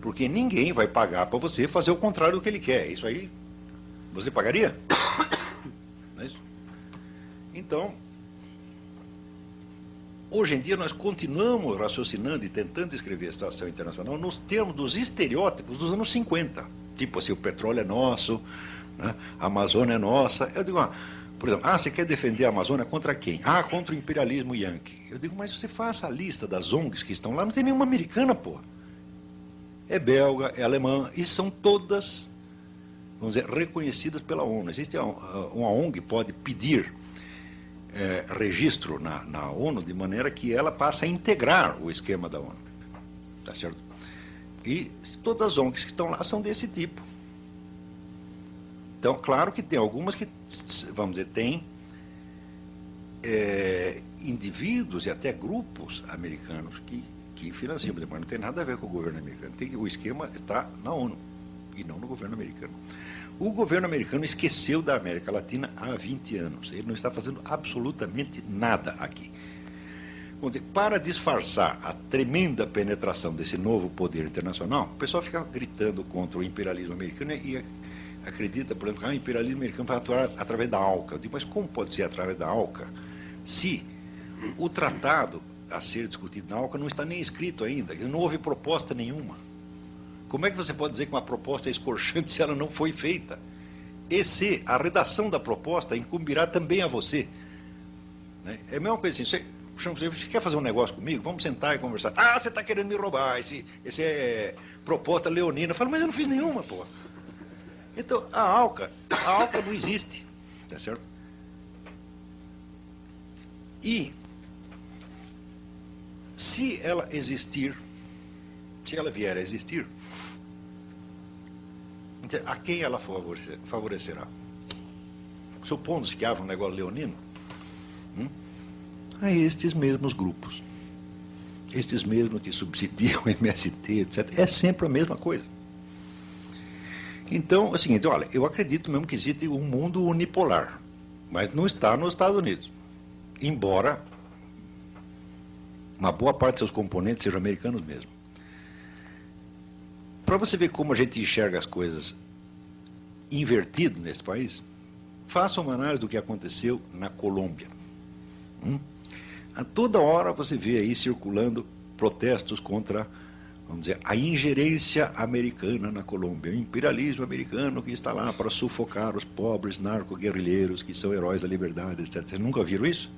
Porque ninguém vai pagar para você fazer o contrário do que ele quer. Isso aí, você pagaria? Não é isso? Então, hoje em dia nós continuamos raciocinando e tentando escrever a situação internacional nos termos dos estereótipos dos anos 50. Tipo assim, o petróleo é nosso, né? A Amazônia é nossa. Eu digo, por exemplo, você quer defender a Amazônia contra quem? Contra o imperialismo yankee. Eu digo, mas você faça a lista das ONGs que estão lá, não tem nenhuma americana, pô. É belga, é alemã, e são todas, vamos dizer, reconhecidas pela ONU. Existe uma ONG que pode pedir registro na ONU, de maneira que ela passa a integrar o esquema da ONU. Tá certo? E todas as ONGs que estão lá são desse tipo. Então, claro que tem algumas que, vamos dizer, tem indivíduos e até grupos americanos que financiam, mas não tem nada a ver com o governo americano. O esquema está na ONU e não no governo americano. O governo americano esqueceu da América Latina há 20 anos. Ele não está fazendo absolutamente nada aqui. Vamos dizer, para disfarçar a tremenda penetração desse novo poder internacional, o pessoal fica gritando contra o imperialismo americano e acredita, por exemplo, que o imperialismo americano vai atuar através da ALCA. Eu digo, mas como pode ser através da ALCA se o tratado a ser discutido na ALCA não está nem escrito ainda, não houve proposta nenhuma? Como é que você pode dizer que uma proposta é escorchante se ela não foi feita? E se a redação da proposta incumbirá também a você? Né? É a mesma coisa assim, você quer fazer um negócio comigo? Vamos sentar e conversar. Você está querendo me roubar, esse é proposta leonina. Eu falo, mas eu não fiz nenhuma, pô. Então, a ALCA não existe, tá certo? E se ela existir, se ela vier a existir, a quem ela favorecerá? Supondo-se que haja um negócio leonino, a estes mesmos grupos. Estes mesmos que subsidiam o MST, etc. É sempre a mesma coisa. Então, é o seguinte, olha, eu acredito mesmo que existe um mundo unipolar, mas não está nos Estados Unidos. Embora uma boa parte de seus componentes sejam americanos mesmo. Para você ver como a gente enxerga as coisas invertido nesse país, faça uma análise do que aconteceu na Colômbia. A toda hora você vê aí circulando protestos contra, vamos dizer, a ingerência americana na Colômbia, o imperialismo americano que está lá para sufocar os pobres narco-guerrilheiros que são heróis da liberdade, etc. Vocês nunca viram isso?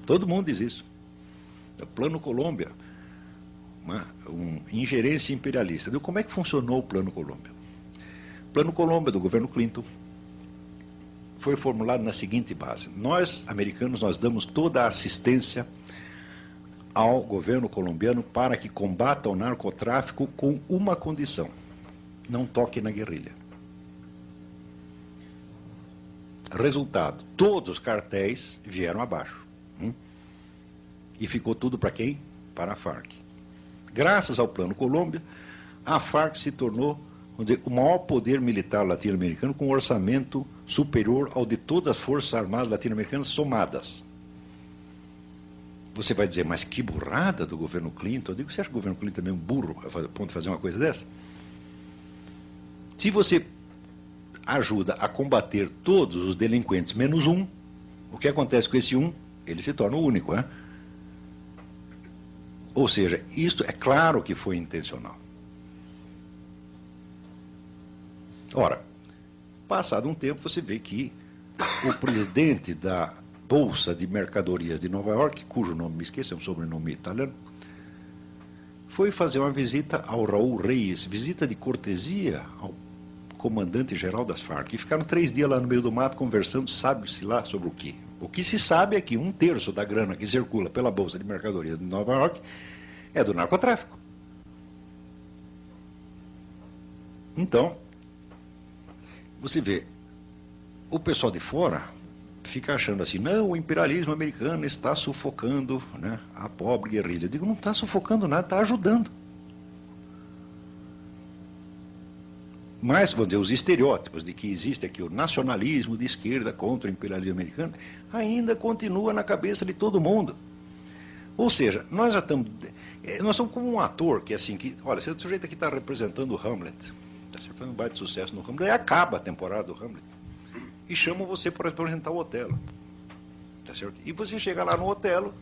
Todo mundo diz isso. O Plano Colômbia, uma ingerência imperialista. Como é que funcionou o Plano Colômbia? O Plano Colômbia do governo Clinton foi formulado na seguinte base: nós, americanos, nós damos toda a assistência ao governo colombiano para que combata o narcotráfico com uma condição: não toque na guerrilha. Resultado, todos os cartéis vieram abaixo. E ficou tudo para quem? Para a Farc. Graças ao Plano Colômbia, a Farc se tornou, vamos dizer, o maior poder militar latino-americano com um orçamento superior ao de todas as forças armadas latino-americanas somadas. Você vai dizer, mas que burrada do governo Clinton. Eu digo, você acha que o governo Clinton é meio burro a ponto de fazer uma coisa dessa? Se você ajuda a combater todos os delinquentes menos um, o que acontece com esse um? Ele se torna o único, né? Ou seja, isto é claro que foi intencional. Ora, passado um tempo, você vê que o presidente da Bolsa de Mercadorias de Nova York, cujo nome me esqueço, é um sobrenome italiano, foi fazer uma visita ao Raul Reyes, visita de cortesia ao comandante-geral das Farc. E ficaram 3 dias lá no meio do mato conversando, sabe-se lá sobre o quê. O que se sabe é que 1/3 da grana que circula pela Bolsa de Mercadorias de Nova York é do narcotráfico. Então, você vê, o pessoal de fora fica achando assim, não, o imperialismo americano está sufocando, né, a pobre guerrilha. Eu digo, não está sufocando nada, está ajudando. Mas, vamos dizer, os estereótipos de que existe aqui o nacionalismo de esquerda contra o imperialismo americano ainda continua na cabeça de todo mundo. Ou seja, nós já estamos... Nós somos como um ator que, assim, que, olha, esse sujeito aqui está representando o Hamlet, está fazendo um baita sucesso no Hamlet, aí acaba a temporada do Hamlet e chamam você para representar o Otelo. Tá certo? E você chega lá no Otelo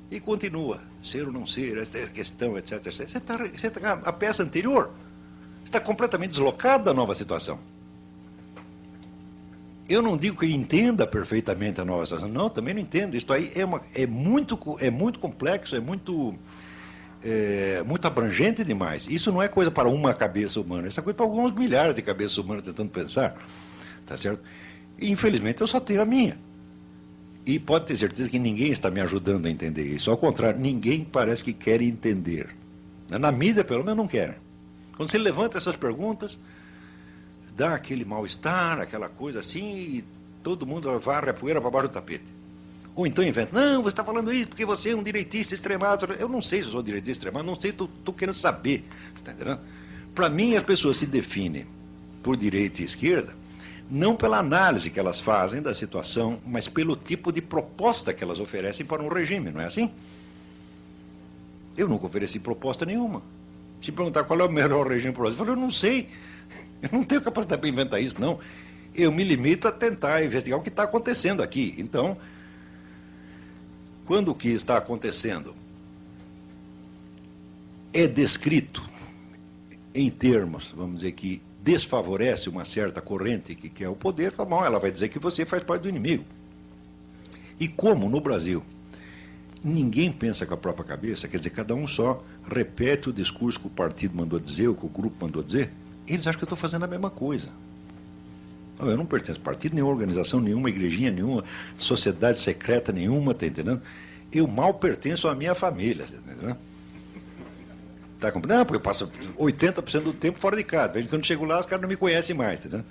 e continua, ser ou não ser, essa questão, etc. Você está a peça anterior está completamente deslocado da nova situação. Eu não digo que entenda perfeitamente a nova situação, não, também não entendo. Isso aí é muito complexo, é muito abrangente demais. Isso não é coisa para uma cabeça humana, isso é coisa para alguns milhares de cabeças humanas tentando pensar, tá certo? E, infelizmente, eu só tenho a minha. E pode ter certeza que ninguém está me ajudando a entender isso. Ao contrário, ninguém parece que quer entender. Na mídia, pelo menos, não querem. Quando você levanta essas perguntas, dá aquele mal-estar, aquela coisa assim, e todo mundo varre a poeira para baixo do tapete. Ou então inventa, não, você está falando isso porque você é um direitista extremado. Eu não sei se eu sou direitista extremado, não sei, estou querendo saber. Está entendendo? Para mim, as pessoas se definem por direita e esquerda, não pela análise que elas fazem da situação, mas pelo tipo de proposta que elas oferecem para um regime, não é assim? Eu nunca ofereci proposta nenhuma. Se perguntar qual é o melhor regime para o Brasil, eu falei, eu não sei, eu não tenho capacidade para inventar isso, não. Eu me limito a tentar investigar o que está acontecendo aqui. Então, quando o que está acontecendo é descrito em termos, vamos dizer, que desfavorece uma certa corrente que quer o poder, tá bom, ela vai dizer que você faz parte do inimigo. E como no Brasil ninguém pensa com a própria cabeça, quer dizer, cada um só repete o discurso que o partido mandou dizer, ou que o grupo mandou dizer, eles acham que eu estou fazendo a mesma coisa. Eu não pertenço a partido nenhuma, organização nenhuma, igrejinha nenhuma, sociedade secreta nenhuma, está entendendo? Eu mal pertenço à minha família, está entendendo? Tá compreendendo? Não, porque eu passo 80% do tempo fora de casa. Quando eu chego lá, os caras não me conhecem mais, entendeu?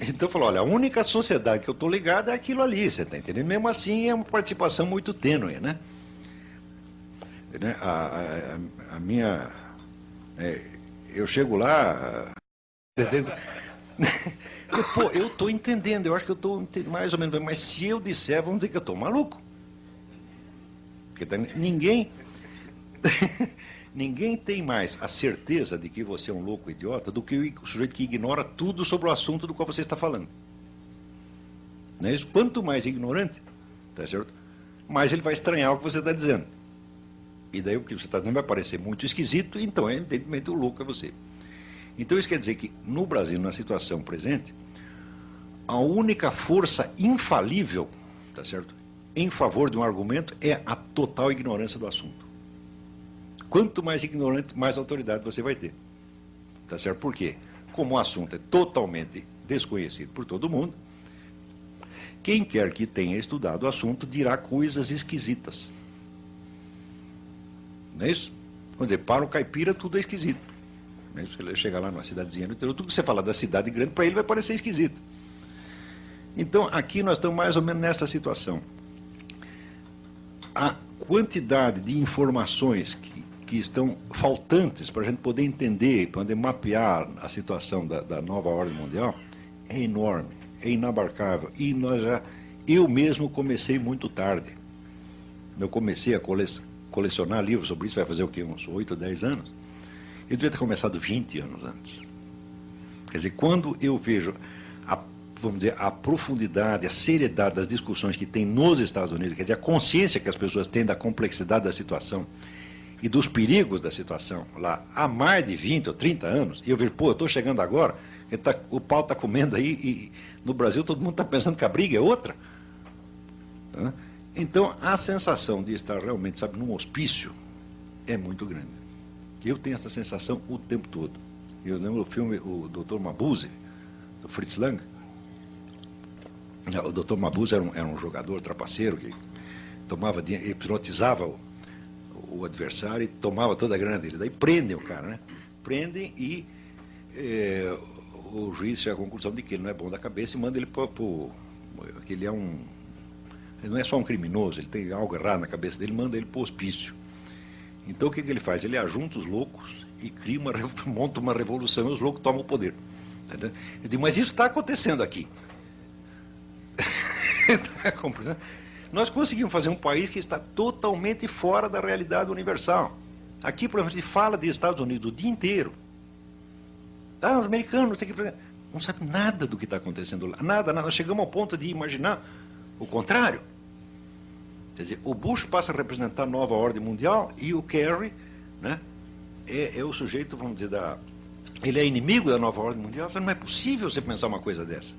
Então, falou, olha, a única sociedade que eu estou ligado é aquilo ali, você está entendendo? Mesmo assim, é uma participação muito tênue, né? A minha... eu chego lá... Pô, eu estou entendendo, eu acho que eu estou mais ou menos... Mas se eu disser, vamos dizer que eu estou maluco. Porque ninguém... Ninguém tem mais a certeza de que você é um louco idiota do que o sujeito que ignora tudo sobre o assunto do qual você está falando. Não é isso? Quanto mais ignorante, tá certo? Mais ele vai estranhar o que você está dizendo. E daí o que você está dizendo vai parecer muito esquisito, então, evidentemente, o louco é você. Então, isso quer dizer que, no Brasil, na situação presente, a única força infalível, tá certo, em favor de um argumento é a total ignorância do assunto. Quanto mais ignorante, mais autoridade você vai ter. Tá certo? Por quê? Como o assunto é totalmente desconhecido por todo mundo, quem quer que tenha estudado o assunto dirá coisas esquisitas. Não é isso? Vamos dizer, para o caipira tudo é esquisito. Não é isso? Ele chega lá numa cidadezinha no interior, tudo que você falar da cidade grande, para ele vai parecer esquisito. Então, aqui nós estamos mais ou menos nessa situação. A quantidade de informações que estão faltantes para a gente poder entender, para poder mapear a situação da nova ordem mundial, é enorme, é inabarcável. E eu mesmo comecei muito tarde. Eu comecei a colecionar livros sobre isso, vai fazer o quê? Uns 8 ou 10 anos? Eu devia ter começado 20 anos antes. Quer dizer, quando eu vejo vamos dizer, a profundidade, a seriedade das discussões que tem nos Estados Unidos, quer dizer, a consciência que as pessoas têm da complexidade da situação e dos perigos da situação lá há mais de 20 ou 30 anos, e eu vejo, pô, eu estou chegando agora, o pau está comendo aí, e no Brasil todo mundo está pensando que a briga é outra. Tá? Então, a sensação de estar realmente, sabe, num hospício é muito grande. Eu tenho essa sensação o tempo todo. Eu lembro do filme O Dr. Mabuse, do Fritz Lang. O Dr. Mabuse era um jogador trapaceiro que tomava dinheiro, hipnotizava o adversário e tomava toda a grana dele. Daí prendem o cara, né? Prendem e o juiz chega à conclusão de que ele não é bom da cabeça e manda ele para que ele não é só um criminoso, ele tem algo errado na cabeça dele, manda ele para o hospício. Então o que ele faz? Ele ajunta os loucos e monta uma revolução e os loucos tomam o poder. Entendeu? Eu digo, mas isso está acontecendo aqui. Nós conseguimos fazer um país que está totalmente fora da realidade universal. Aqui, por exemplo, a gente fala de Estados Unidos o dia inteiro. Os americanos não sabem nada do que está acontecendo lá. Nada. Nós chegamos ao ponto de imaginar o contrário. Quer dizer, o Bush passa a representar a nova ordem mundial e o Kerry, né, é o sujeito, vamos dizer, ele é inimigo da nova ordem mundial. Não é possível você pensar uma coisa dessa.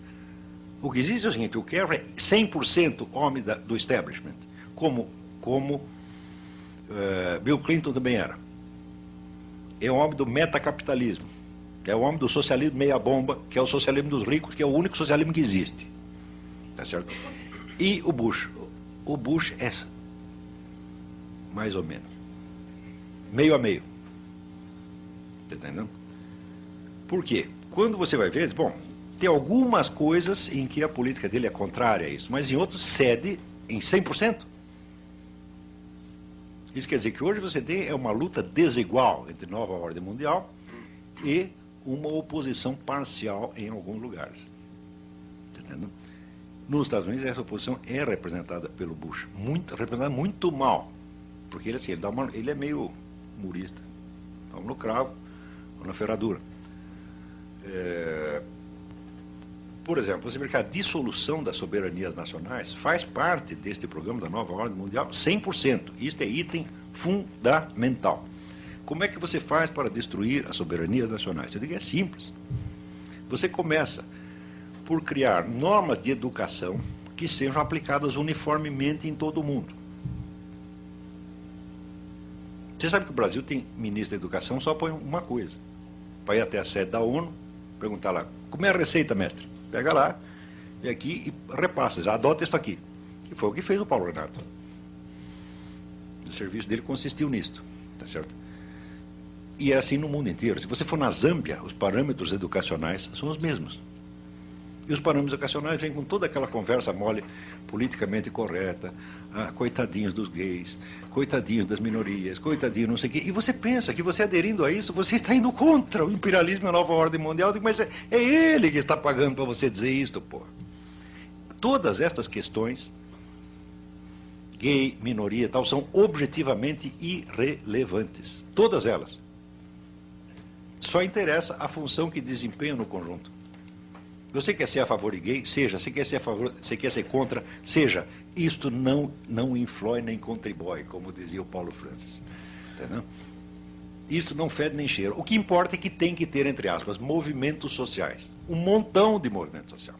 O que existe é o seguinte, o Kerry é 100% homem do establishment, como Bill Clinton também era. É o homem do metacapitalismo, é o homem do socialismo meia-bomba, que é o socialismo dos ricos, que é o único socialismo que existe. Tá certo? E o Bush é mais ou menos, meio a meio. Tá entendendo? Por quê? Quando você vai ver, bom, tem algumas coisas em que a política dele é contrária a isso, mas em outras cede em 100%. Isso quer dizer que hoje você tem uma luta desigual entre nova ordem mundial e uma oposição parcial em alguns lugares. Tá entendendo? Nos Estados Unidos, essa oposição é representada pelo Bush, representada muito mal, porque ele, assim, ele é meio humorista, vamos no cravo ou na ferradura. Por exemplo, você vê que a dissolução das soberanias nacionais faz parte deste programa da nova ordem mundial 100%. Isto é item fundamental. Como é que você faz para destruir as soberanias nacionais? Eu digo, é simples. Você começa por criar normas de educação que sejam aplicadas uniformemente em todo o mundo. Você sabe que o Brasil tem ministro da educação só por uma coisa. Para ir até a sede da ONU, perguntar lá, como é a receita, mestre? Pega lá, vem aqui e repassa, já adota isso aqui. E foi o que fez o Paulo Renato. O serviço dele consistiu nisto, tá certo? E é assim no mundo inteiro. Se você for na Zâmbia, os parâmetros educacionais são os mesmos. E os parâmetros educacionais vêm com toda aquela conversa mole, politicamente correta, coitadinhos dos gays, coitadinhos das minorias, coitadinhos não sei o quê. E você pensa que você aderindo a isso, você está indo contra o imperialismo e a nova ordem mundial, mas é ele que está pagando para você dizer isto, pô. Todas estas questões, gay, minoria e tal, são objetivamente irrelevantes. Todas elas. Só interessa a função que desempenham no conjunto. Você quer ser a favor de gay? Seja. Você quer ser a favor, você quer ser contra? Seja. Isto não influi nem contribui, como dizia o Paulo Francis. Entendeu? Isto não fede nem cheira. O que importa é que tem que ter, entre aspas, movimentos sociais. Um montão de movimento social.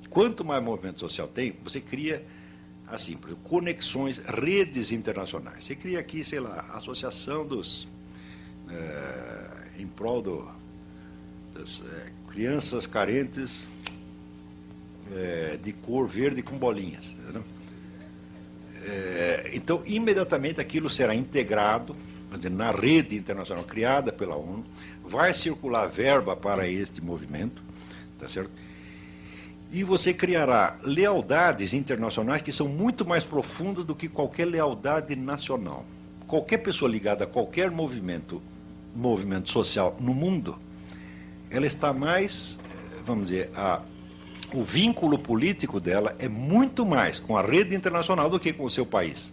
Quanto mais movimento social tem, você cria, assim, por exemplo, conexões, redes internacionais. Você cria aqui, sei lá, a associação dos... em prol das crianças carentes de cor verde com bolinhas. Entendeu? Então, imediatamente aquilo será integrado, quer dizer, na rede internacional criada pela ONU, vai circular verba para este movimento, tá certo? E você criará lealdades internacionais que são muito mais profundas do que qualquer lealdade nacional. Qualquer pessoa ligada a qualquer movimento social no mundo, ela está mais, vamos dizer, o vínculo político dela é muito mais com a rede internacional do que com o seu país.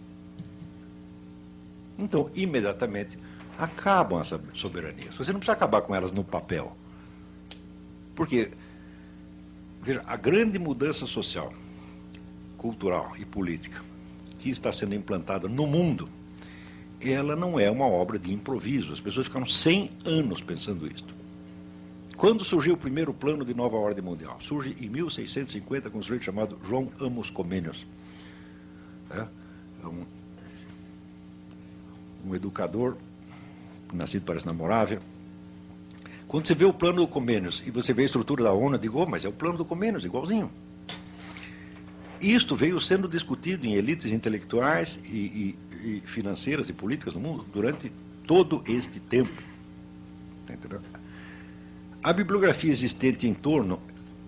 Então, imediatamente, acabam as soberanias. Você não precisa acabar com elas no papel. Porque, veja, a grande mudança social, cultural e política que está sendo implantada no mundo, ela não é uma obra de improviso. As pessoas ficaram 100 anos pensando isto. Quando surgiu o primeiro plano de nova ordem mundial? Surge em 1650 com um sujeito chamado João Amos Comenius. Um educador, nascido, parece, na Morávia. Quando você vê o plano do Comenius e você vê a estrutura da ONU, eu digo, mas é o plano do Comenius, igualzinho. Isto veio sendo discutido em elites intelectuais e financeiras e políticas no mundo durante todo este tempo. Entendeu? A bibliografia existente em torno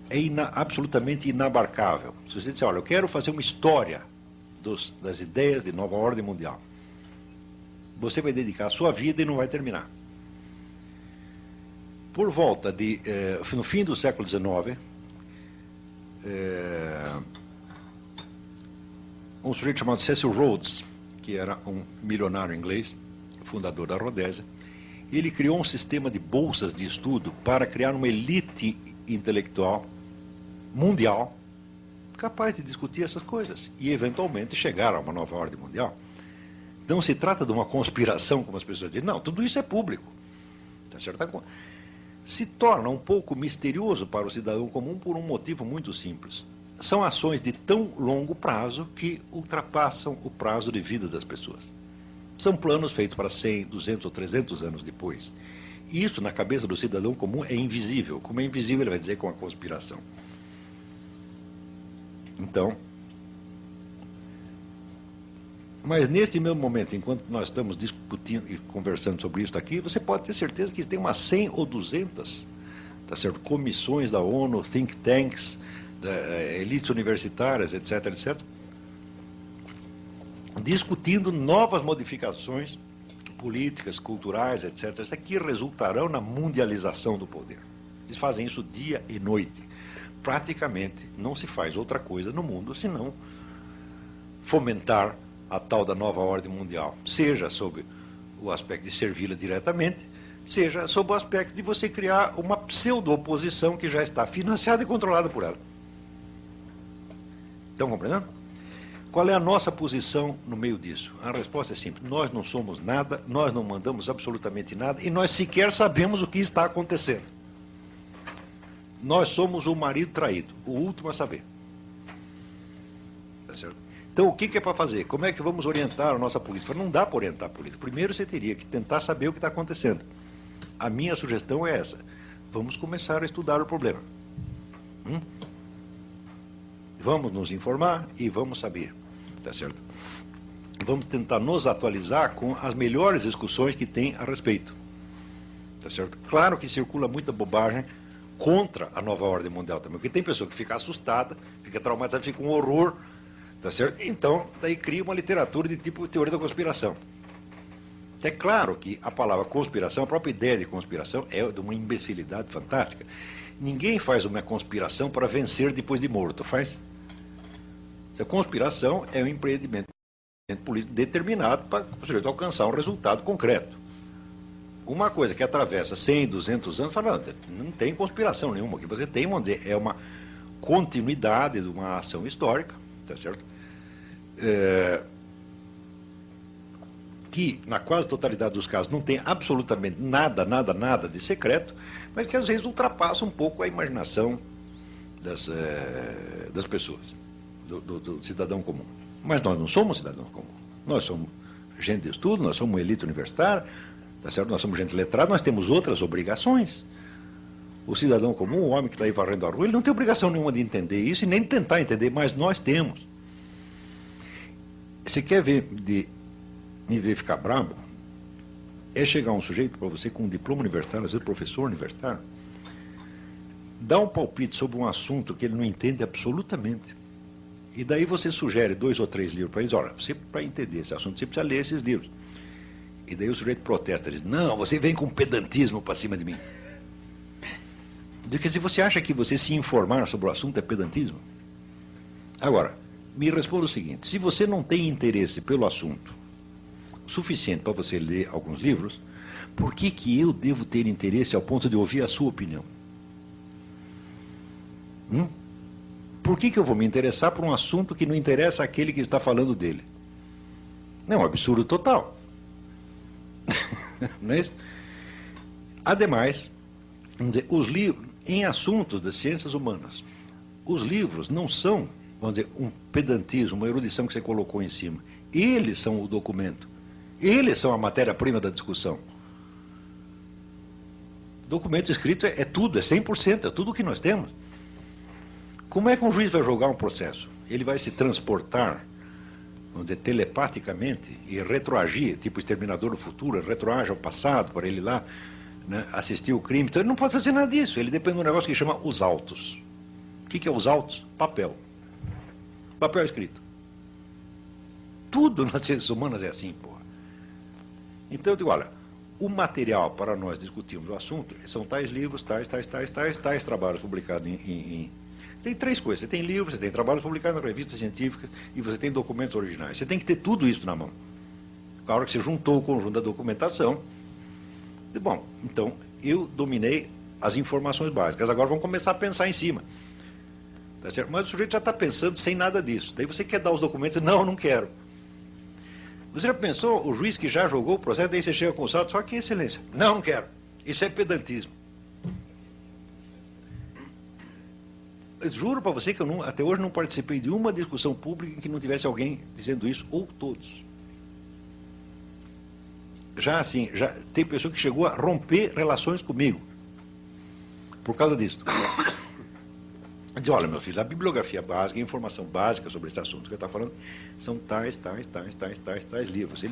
é absolutamente inabarcável. Se você disser, olha, eu quero fazer uma história das ideias de nova ordem mundial, você vai dedicar a sua vida e não vai terminar. Por volta no fim do século XIX, um sujeito chamado Cecil Rhodes, que era um milionário inglês, fundador da Rodésia, ele criou um sistema de bolsas de estudo para criar uma elite intelectual mundial capaz de discutir essas coisas e, eventualmente, chegar a uma nova ordem mundial. Não se trata de uma conspiração, como as pessoas dizem. Não, tudo isso é público. Tá certo? Se torna um pouco misterioso para o cidadão comum por um motivo muito simples. São ações de tão longo prazo que ultrapassam o prazo de vida das pessoas. São planos feitos para 100, 200 ou 300 anos depois. E isso, na cabeça do cidadão comum, é invisível. Como é invisível, ele vai dizer que é uma conspiração. Então, mas neste mesmo momento, enquanto nós estamos discutindo e conversando sobre isso aqui, você pode ter certeza que tem umas 100 ou 200, tá certo? Comissões da ONU, think tanks, elites universitárias, etc., etc., discutindo novas modificações políticas, culturais, etc., que resultarão na mundialização do poder. Eles fazem isso dia e noite. Praticamente não se faz outra coisa no mundo senão fomentar a tal da nova ordem mundial, seja sob o aspecto de servi-la diretamente, seja sob o aspecto de você criar uma pseudo-oposição que já está financiada e controlada por ela. Estão compreendendo? Qual é a nossa posição no meio disso? A resposta é simples. Nós não somos nada, nós não mandamos absolutamente nada e nós sequer sabemos o que está acontecendo. Nós somos o marido traído, o último a saber. Tá certo? Então, o que é para fazer? Como é que vamos orientar a nossa política? Não dá para orientar a política. Primeiro, você teria que tentar saber o que está acontecendo. A minha sugestão é essa. Vamos começar a estudar o problema. Vamos nos informar e vamos saber. Tá certo? vamos tentar nos atualizar com as melhores discussões que tem a respeito. Tá certo? Claro que circula muita bobagem contra a nova ordem mundial também, porque tem pessoa que fica assustada, fica traumatizada, fica um horror, tá certo? Então, daí cria uma literatura de tipo teoria da conspiração. É claro que a palavra conspiração, a própria ideia de conspiração é de uma imbecilidade fantástica. Ninguém faz uma conspiração para vencer depois de morto, faz? A conspiração é um empreendimento político determinado para o sujeito alcançar um resultado concreto. Uma coisa que atravessa 100, 200 anos, fala, não tem conspiração nenhuma. O que você tem, vamos dizer, é uma continuidade de uma ação histórica, tá certo? Que, na quase totalidade dos casos, não tem absolutamente nada de secreto, mas que às vezes ultrapassa um pouco a imaginação das pessoas, do cidadão comum. Mas nós não somos cidadãos comuns. Nós somos gente de estudo, nós somos uma elite universitária, tá certo? Nós somos gente letrada, nós temos outras obrigações. O cidadão comum, o homem que está aí varrendo a rua, ele não tem obrigação nenhuma de entender isso e nem de tentar entender, mas nós temos. Você quer me ver ficar brabo? É chegar um sujeito para você com um diploma universitário, às vezes professor universitário, dá um palpite sobre um assunto que ele não entende absolutamente. E daí você sugere 2 ou 3 livros para eles. Olha, você, para entender esse assunto, você precisa ler esses livros. E daí o sujeito protesta, diz, não, você vem com pedantismo para cima de mim. Diz que se você acha que você se informar sobre o assunto é pedantismo? Agora, me responda o seguinte, se você não tem interesse pelo assunto suficiente para você ler alguns livros, por que eu devo ter interesse ao ponto de ouvir a sua opinião? Por que eu vou me interessar por um assunto que não interessa àquele que está falando dele? Não é um absurdo total. Não é isso? Ademais, vamos dizer, os livros, em assuntos das ciências humanas, os livros não são, vamos dizer, um pedantismo, uma erudição que você colocou em cima. Eles são o documento. Eles são a matéria-prima da discussão. Documento escrito é tudo, é 100%, é tudo o que nós temos. Como é que um juiz vai julgar um processo? Ele vai se transportar, vamos dizer, telepaticamente e retroagir, tipo Exterminador do Futuro, retroage ao passado para ele lá, né, assistir o crime. Então ele não pode fazer nada disso, ele depende de um negócio que chama os autos. O que é os autos? Papel. Papel escrito. Tudo nas ciências humanas é assim, porra. Então eu digo, olha, o material para nós discutirmos o assunto são tais livros, tais trabalhos publicados Tem 3 coisas, você tem livros, você tem trabalhos publicados em revistas científicas e você tem documentos originais. Você tem que ter tudo isso na mão. Na hora que você juntou o conjunto da documentação, bom, então eu dominei as informações básicas, agora vamos começar a pensar em cima. Tá certo? Mas o sujeito já está pensando sem nada disso. Daí você quer dar os documentos e não quero. Você já pensou, o juiz que já jogou o processo, daí você chega com os autos, só que excelência. Não quero. Isso é pedantismo. Eu juro para você que eu até hoje não participei de uma discussão pública em que não tivesse alguém dizendo isso, ou todos. Já assim, já tem pessoa que chegou a romper relações comigo por causa disso. Diz, olha, meu filho, a bibliografia básica, a informação básica sobre esse assunto que eu estou falando, são tais livros.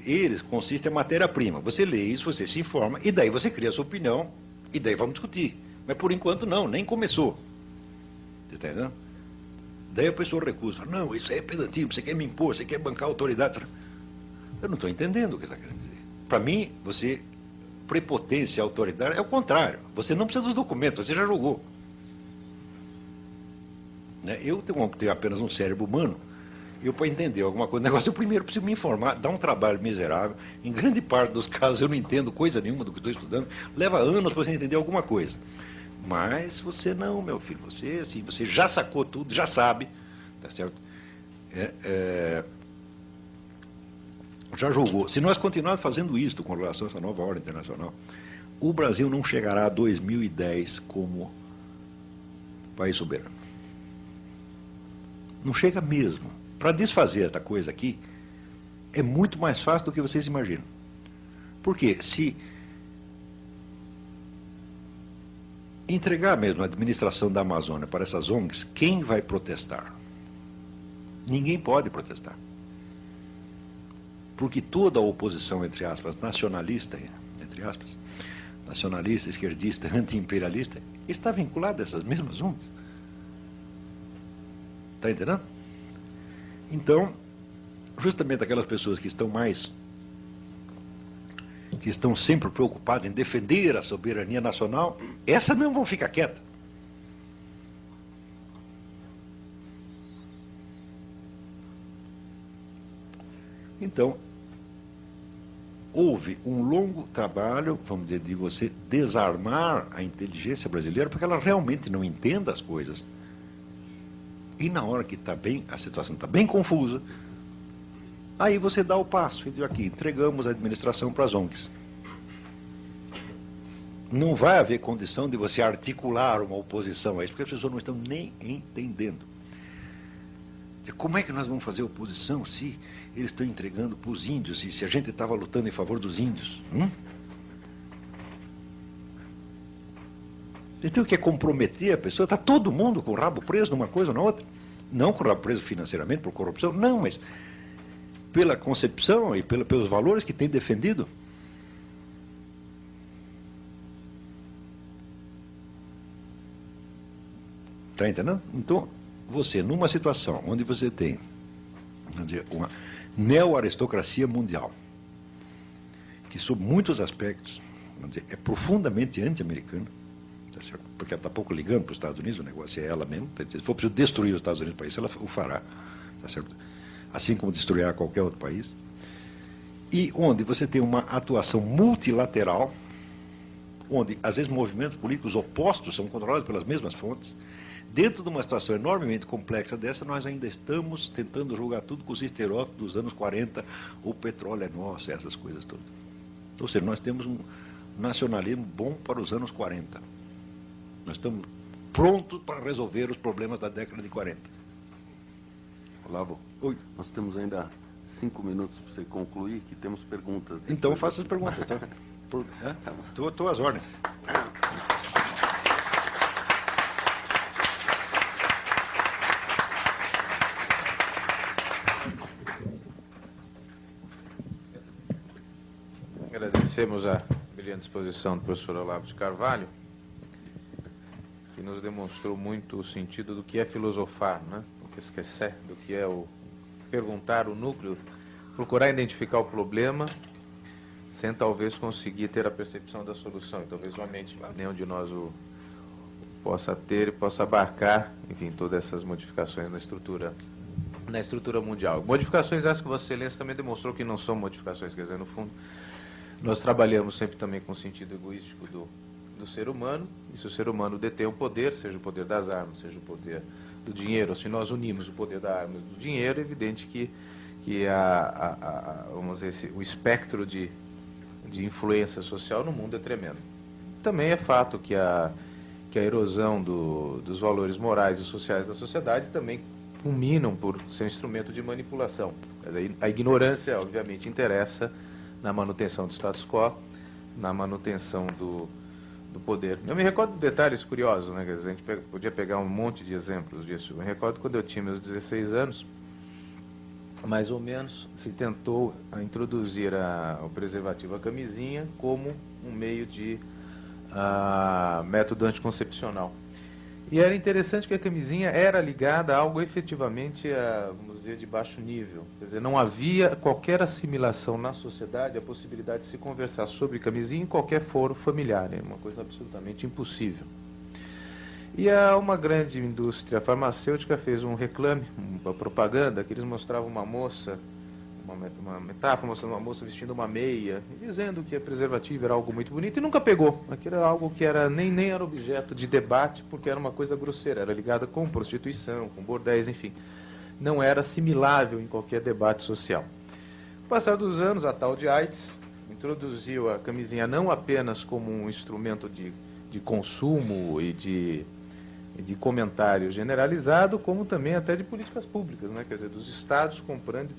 Eles consistem em matéria-prima. Você lê isso, você se informa, e daí você cria a sua opinião, e daí vamos discutir. Mas por enquanto não, nem começou. Você está entendendo? Daí a pessoa recusa. Não, isso é pedantismo, você quer me impor, você quer bancar a autoridade. Eu não estou entendendo o que você está querendo dizer. Para mim, prepotência, autoridade, é o contrário. Você não precisa dos documentos, você já julgou. Né? Eu tenho apenas um cérebro humano. Eu, para entender alguma coisa, eu primeiro preciso me informar, dá um trabalho miserável. Em grande parte dos casos eu não entendo coisa nenhuma do que estou estudando. Leva anos para você entender alguma coisa. Mas você não, meu filho. Você já sacou tudo, já sabe. Tá certo? Já julgou. Se nós continuarmos fazendo isso com relação a essa nova ordem internacional, o Brasil não chegará a 2010 como país soberano. Não chega mesmo. Para desfazer esta coisa aqui, é muito mais fácil do que vocês imaginam. Porque se entregar mesmo a administração da Amazônia para essas ONGs, quem vai protestar? Ninguém pode protestar. Porque toda a oposição, entre aspas, nacionalista, entre aspas, nacionalista, esquerdista, anti-imperialista, está vinculada a essas mesmas ONGs. Está entendendo? Então, justamente aquelas pessoas que estão sempre preocupadas em defender a soberania nacional, essas mesmo vão ficar quietas. Então, houve um longo trabalho, vamos dizer, de você desarmar a inteligência brasileira, porque ela realmente não entende as coisas. E na hora que está bem, a situação está bem confusa, aí você dá o passo e diz aqui, entregamos a administração para as ONGs. Não vai haver condição de você articular uma oposição a isso, porque as pessoas não estão nem entendendo. Como é que nós vamos fazer oposição se eles estão entregando para os índios e se a gente estava lutando em favor dos índios? Então, quer comprometer a pessoa? Está todo mundo com o rabo preso numa coisa ou na outra. Não com o rabo preso financeiramente, por corrupção, não, mas pela concepção e pelos valores que tem defendido. Está entendendo? Então, você, numa situação onde você tem, vamos dizer, uma neo-aristocracia mundial, que sob muitos aspectos, vamos dizer, é profundamente anti-americana, tá certo? Porque ela está pouco ligando para os Estados Unidos, o negócio é ela mesmo, se for preciso destruir os Estados Unidos para isso, ela o fará, tá certo? Assim como destruirá qualquer outro país, e onde você tem uma atuação multilateral, onde, às vezes, movimentos políticos opostos são controlados pelas mesmas fontes. Dentro de uma situação enormemente complexa dessa, nós ainda estamos tentando jogar tudo com os estereótipos dos anos 40, o petróleo é nosso, essas coisas todas. Ou seja, nós temos um nacionalismo bom para os anos 40. Nós estamos prontos para resolver os problemas da década de 40. Olavo, Oi. Nós temos ainda 5 minutos para você concluir, que temos perguntas. Então faça as perguntas, tá? Estou às ordens. Agradecemos a brilhante exposição do professor Olavo de Carvalho, que nos demonstrou muito o sentido do que é filosofar, né? O que esquecer, do que é o perguntar o núcleo, procurar identificar o problema, sem talvez conseguir ter a percepção da solução. E talvez somente nenhum de nós o possa ter e possa abarcar, enfim, todas essas modificações na estrutura mundial. Modificações essas que Vossa Excelência também demonstrou que não são modificações, quer dizer, no fundo, nós trabalhamos sempre também com o sentido egoístico do ser humano, e se o ser humano detém o poder, seja o poder das armas, seja o poder do dinheiro, ou se nós unimos o poder da arma e do dinheiro, é evidente que vamos dizer, o espectro de influência social no mundo é tremendo. Também é fato que a erosão dos valores morais e sociais da sociedade também culminam por ser um instrumento de manipulação. A ignorância, obviamente, interessa na manutenção do status quo, na manutenção do poder. Eu me recordo de detalhes curiosos, né? Quer dizer, a gente podia pegar um monte de exemplos disso. Eu me recordo quando eu tinha meus 16 anos, mais ou menos, se tentou introduzir o preservativo, a camisinha, como um meio de método anticoncepcional. E era interessante que a camisinha era ligada a algo efetivamente, vamos dizer, de baixo nível. Quer dizer, não havia qualquer assimilação na sociedade, a possibilidade de se conversar sobre camisinha em qualquer foro familiar. É uma coisa absolutamente impossível. E uma grande indústria farmacêutica fez um reclame, uma propaganda, que eles mostravam uma moça, uma metáfora, mostrando uma moça vestindo uma meia, dizendo que a preservativo era algo muito bonito, e nunca pegou. Aquilo era algo que nem era objeto de debate, porque era uma coisa grosseira, era ligada com prostituição, com bordéis, enfim. Não era assimilável em qualquer debate social. Com o passar dos anos, a tal de AIDS introduziu a camisinha não apenas como um instrumento de consumo e de comentário generalizado, como também até de políticas públicas, né? Quer dizer, dos estados comprando e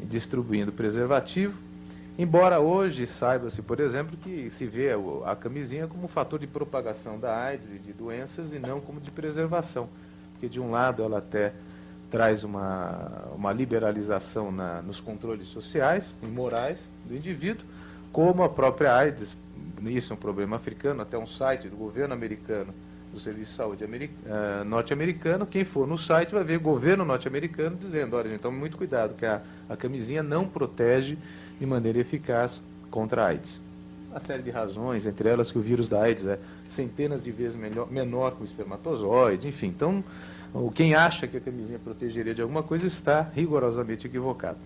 distribuindo preservativo, embora hoje saiba-se, por exemplo, que se vê a camisinha como um fator de propagação da AIDS e de doenças e não como de preservação, porque de um lado ela até traz uma liberalização nos controles sociais e morais do indivíduo, como a própria AIDS. Isso é um problema africano, até um site do governo americano, do Serviço de Saúde norte-americano. Quem for no site vai ver o governo norte-americano dizendo: olha, gente, tome muito cuidado, que a camisinha não protege de maneira eficaz contra a AIDS. Uma série de razões, entre elas que o vírus da AIDS é centenas de vezes menor que o espermatozoide, enfim. Então, quem acha que a camisinha protegeria de alguma coisa está rigorosamente equivocado.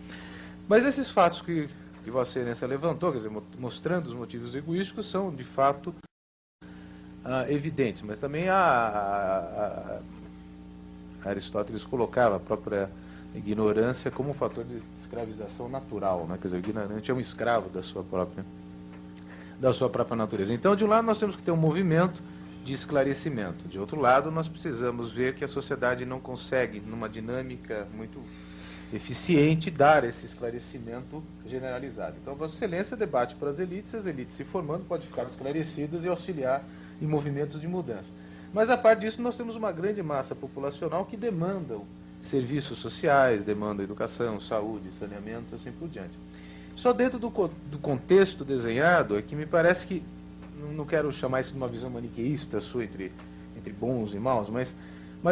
Mas esses fatos que Vossa Excelência levantou, quer dizer, mostrando os motivos egoísticos, são de fato evidentes, mas também Aristóteles colocava a própria ignorância como um fator de escravização natural, né? Quer dizer, o ignorante é um escravo da sua própria natureza. Então, de um lado, nós temos que ter um movimento de esclarecimento. De outro lado, nós precisamos ver que a sociedade não consegue, numa dinâmica muito eficiente, dar esse esclarecimento generalizado. Então, Vossa Excelência debate para as elites se formando podem ficar esclarecidas e auxiliar em movimentos de mudança. Mas, a parte disso, nós temos uma grande massa populacional que demandam serviços sociais, demandam educação, saúde, saneamento, assim por diante. Só dentro do contexto desenhado é que me parece que, não quero chamar isso de uma visão maniqueísta sua entre bons e maus, mas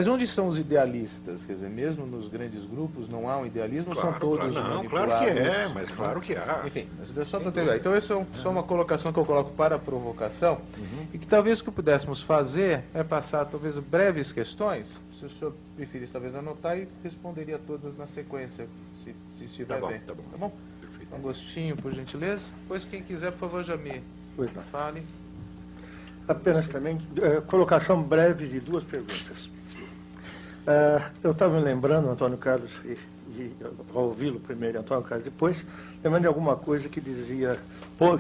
onde são os idealistas? Quer dizer, mesmo nos grandes grupos não há um idealismo, claro, são todos não, manipulados. Claro que é, mas claro que há. Enfim, mas só para ter. Então, essa é só uma colocação que eu coloco para a provocação, e que talvez o que pudéssemos fazer é passar talvez breves questões, se o senhor preferisse talvez anotar, e responderia todas na sequência, se estiver bem. Tá bom. Tá bom? Perfeito. Agostinho, por gentileza. Pois quem quiser, por favor, já me fale. Apenas também, colocação breve de duas perguntas. Eu estava me lembrando, Antônio Carlos, e ao ouvi-lo primeiro, Antônio Carlos depois, lembrando de alguma coisa que dizia,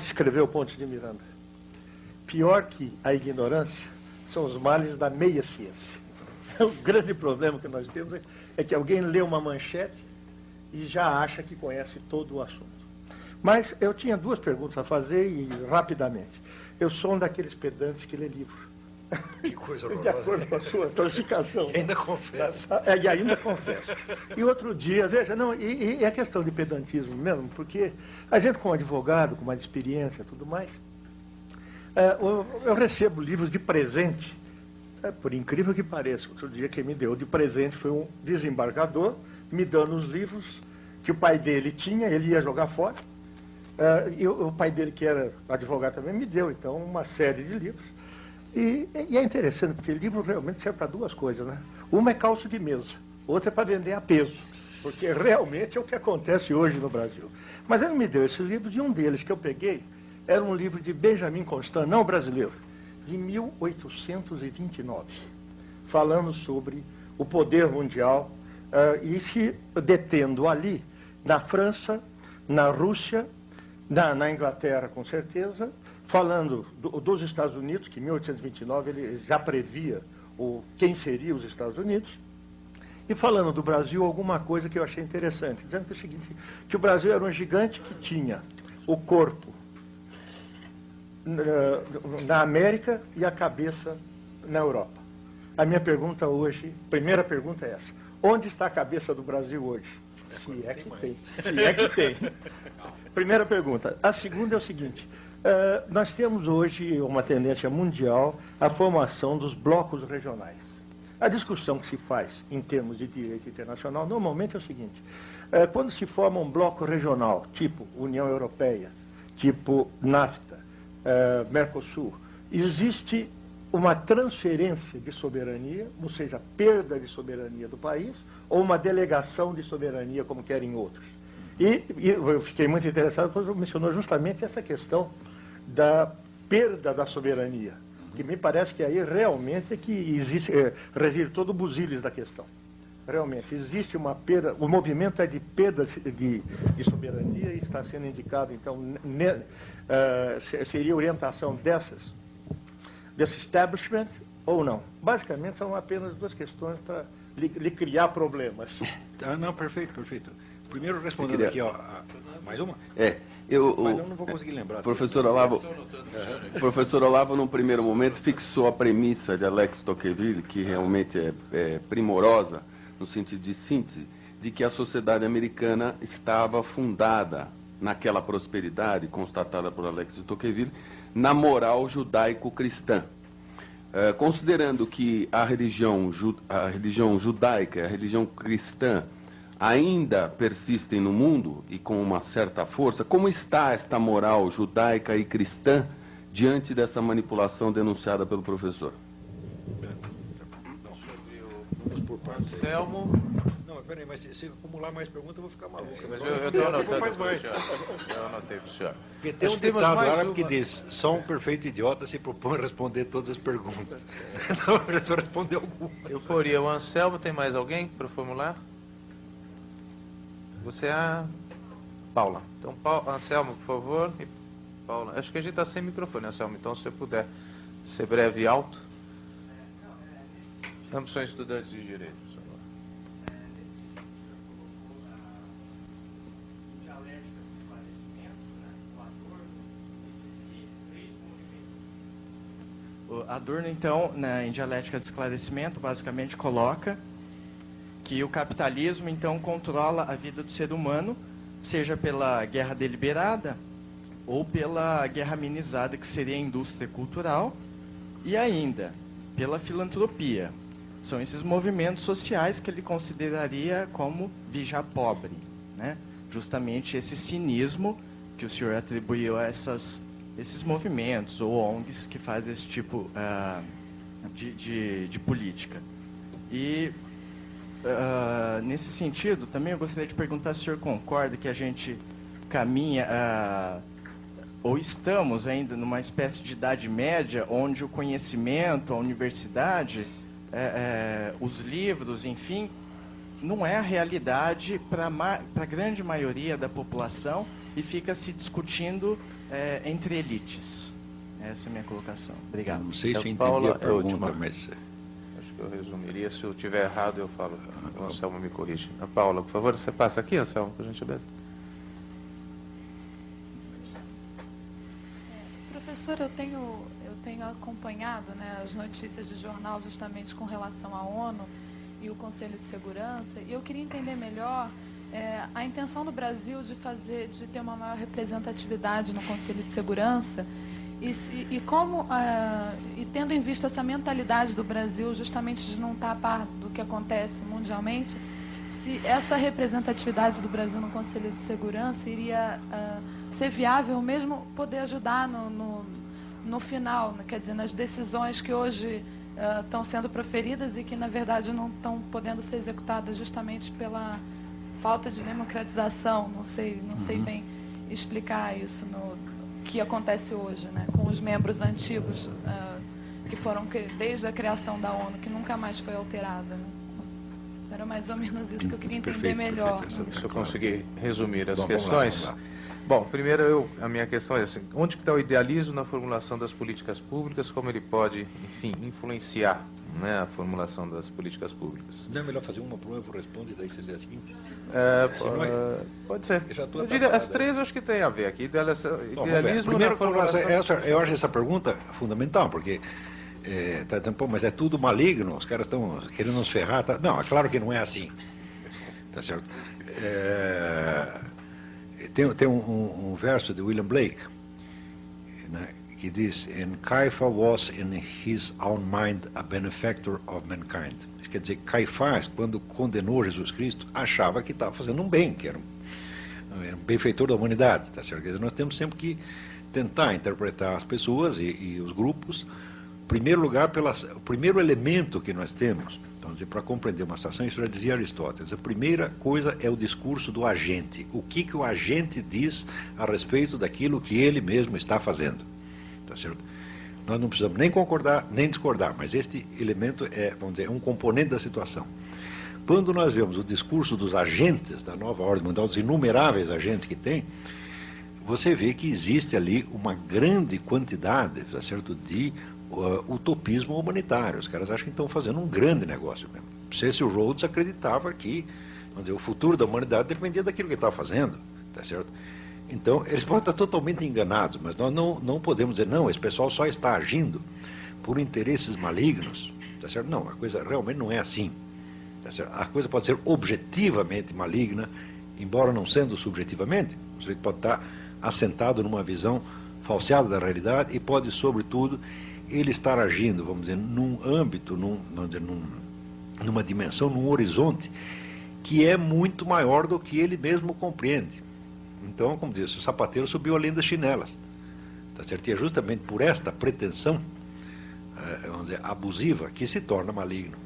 escreveu Pontes de Miranda. Pior que a ignorância são os males da meia-ciência. O grande problema que nós temos é que alguém lê uma manchete e já acha que conhece todo o assunto. Mas eu tinha duas perguntas a fazer e rapidamente. Eu sou um daqueles pedantes que lê livro. Que coisa horrorosa. De acordo com a sua classificação. E ainda confessa. E ainda confesso. E outro dia, veja, não, e é questão de pedantismo mesmo, porque a gente como advogado, com mais experiência e tudo mais, eu recebo livros de presente, por incrível que pareça. Outro dia quem me deu de presente foi um desembargador, me dando os livros que o pai dele tinha, ele ia jogar fora, e o pai dele, que era advogado também, me deu, então, uma série de livros. E é interessante, porque livro realmente serve para duas coisas, né? Uma é calço de mesa, outra é para vender a peso, porque realmente é o que acontece hoje no Brasil. Mas ele me deu esses livros, e um deles que eu peguei era um livro de Benjamin Constant, não brasileiro, de 1829, falando sobre o poder mundial, e se detendo ali, na França, na Rússia, na Inglaterra, com certeza, falando dos Estados Unidos, que em 1829 ele já previa quem seria os Estados Unidos, e falando do Brasil alguma coisa que eu achei interessante, dizendo que é o seguinte, que o Brasil era um gigante que tinha o corpo na América e a cabeça na Europa. A minha pergunta hoje, primeira pergunta é essa: onde está a cabeça do Brasil hoje? Se é que tem. Se é que tem. Primeira pergunta. A segunda é o seguinte: nós temos hoje uma tendência mundial à formação dos blocos regionais. A discussão que se faz em termos de direito internacional normalmente é o seguinte: quando se forma um bloco regional, tipo União Europeia, tipo NAFTA, Mercosul, existe uma transferência de soberania, ou seja, perda de soberania do país, ou uma delegação de soberania, como querem outros. E eu fiquei muito interessado quando mencionou justamente essa questão da perda da soberania, que me parece que aí realmente é que existe, reside todo o busilis da questão. Realmente, existe uma perda, o movimento é de perda de soberania, e está sendo indicado, então, seria orientação desse establishment ou não. Basicamente, são apenas duas questões para lhe criar problemas. Não, perfeito. Primeiro, respondendo aqui, mais uma? Mas eu não vou conseguir lembrar. Professor Olavo, num primeiro momento, fixou a premissa de Alex Tocqueville, que realmente é primorosa, no sentido de síntese, de que a sociedade americana estava fundada naquela prosperidade constatada por Alex de Tocqueville, na moral judaico-cristã. Considerando que a religião judaica e a religião cristã ainda persistem no mundo e com uma certa força, como está esta moral judaica e cristã diante dessa manipulação denunciada pelo professor? Anselmo. Não, peraí, mas se acumular mais perguntas eu vou ficar maluco. Mas eu estou anotando faz mais. Eu anotei para o senhor. Porque tem um ditado árabe que diz: só um perfeito idiota se propõe a responder todas as perguntas. Então, eu já respondi algumas. Eu poria o Anselmo, tem mais alguém para formular? Você é a Paula. Então, Anselmo, por favor. E Paula. Acho que a gente está sem microfone, Anselmo. Então, se você puder ser breve e alto. Ambos são estudantes de Direito, por favor. Adorno, então, em Dialética do Esclarecimento, basicamente coloca que o capitalismo, então, controla a vida do ser humano, seja pela guerra deliberada ou pela guerra amenizada, que seria a indústria cultural, e ainda pela filantropia. São esses movimentos sociais que ele consideraria como vigia pobre, né? Justamente esse cinismo que o senhor atribuiu a esses movimentos ou ONGs que fazem esse tipo de política. E, nesse sentido, também eu gostaria de perguntar se o senhor concorda que a gente caminha, ou estamos ainda numa espécie de idade média, onde o conhecimento, a universidade, os livros, enfim, não é a realidade para a grande maioria da população e fica se discutindo entre elites. Essa é a minha colocação. Obrigado. Não sei se eu entendi Paula, a pergunta, última. mas... Acho que eu resumiria. Se eu estiver errado, eu falo. O Anselmo me corrige. A Paula, por favor, você passa aqui, Anselmo, por gentileza. Professor, eu tenho acompanhado, né, as notícias de jornal justamente com relação à ONU e o Conselho de Segurança, e eu queria entender melhor a intenção do Brasil de ter uma maior representatividade no Conselho de Segurança e como, e tendo em vista essa mentalidade do Brasil justamente de não estar a par do que acontece mundialmente, se essa representatividade do Brasil no Conselho de Segurança iria ser viável mesmo poder ajudar no final, né? Quer dizer, nas decisões que hoje estão sendo proferidas e que, na verdade, não estão podendo ser executadas justamente pela falta de democratização. Não sei bem explicar isso no que acontece hoje, né? Com os membros antigos que foram desde a criação da ONU, que nunca mais foi alterada, né? Era mais ou menos isso que eu queria entender melhor. Se eu conseguir resumir as questões. Bom, primeiro a minha questão é assim, onde está o idealismo na formulação das políticas públicas, como ele pode, enfim, influenciar, né, a formulação das políticas públicas? Não é melhor fazer uma por uma, eu respondo e daí você lê a seguinte? Pode ser. Eu diria, as três eu acho que tem a ver aqui. Idealismo primeiro, na formulação... eu acho essa pergunta fundamental, porque tá dizendo, pô, mas é tudo maligno, os caras estão querendo nos ferrar. Tá? Não, é claro que não é assim. Tá certo? Tem um verso de William Blake, né, que diz: "And Caiaphas was in his own mind a benefactor of mankind." Isso quer dizer, Caifás, quando condenou Jesus Cristo, achava que estava fazendo um bem, que era um benfeitor da humanidade. Tá certo? Quer dizer, nós temos sempre que tentar interpretar as pessoas e os grupos, em primeiro lugar, o primeiro elemento que nós temos. Então, para compreender uma situação, isso já dizia Aristóteles, a primeira coisa é o discurso do agente. O que o agente diz a respeito daquilo que ele mesmo está fazendo. Tá certo? Nós não precisamos nem concordar, nem discordar, mas este elemento é, vamos dizer, um componente da situação. Quando nós vemos o discurso dos agentes da nova ordem mundial, dos inumeráveis agentes que tem, você vê que existe ali uma grande quantidade, tá certo, de utopismo humanitário. Os caras acham que estão fazendo um grande negócio mesmo. Cecil Rhodes acreditava que, vamos dizer, o futuro da humanidade dependia daquilo que ele estava fazendo, tá certo? Então, eles podem estar totalmente enganados, mas nós não podemos dizer, não, esse pessoal só está agindo por interesses malignos, tá certo? Não, a coisa realmente não é assim, A coisa pode ser objetivamente maligna, embora não sendo subjetivamente. O sujeito pode estar assentado numa visão falseada da realidade e pode, sobretudo, ele estar agindo, vamos dizer, num âmbito, numa dimensão, num horizonte que é muito maior do que ele mesmo compreende. Então, como diz, o sapateiro subiu além das chinelas. Tá certo? E é justamente por esta pretensão, vamos dizer, abusiva, que se torna maligno.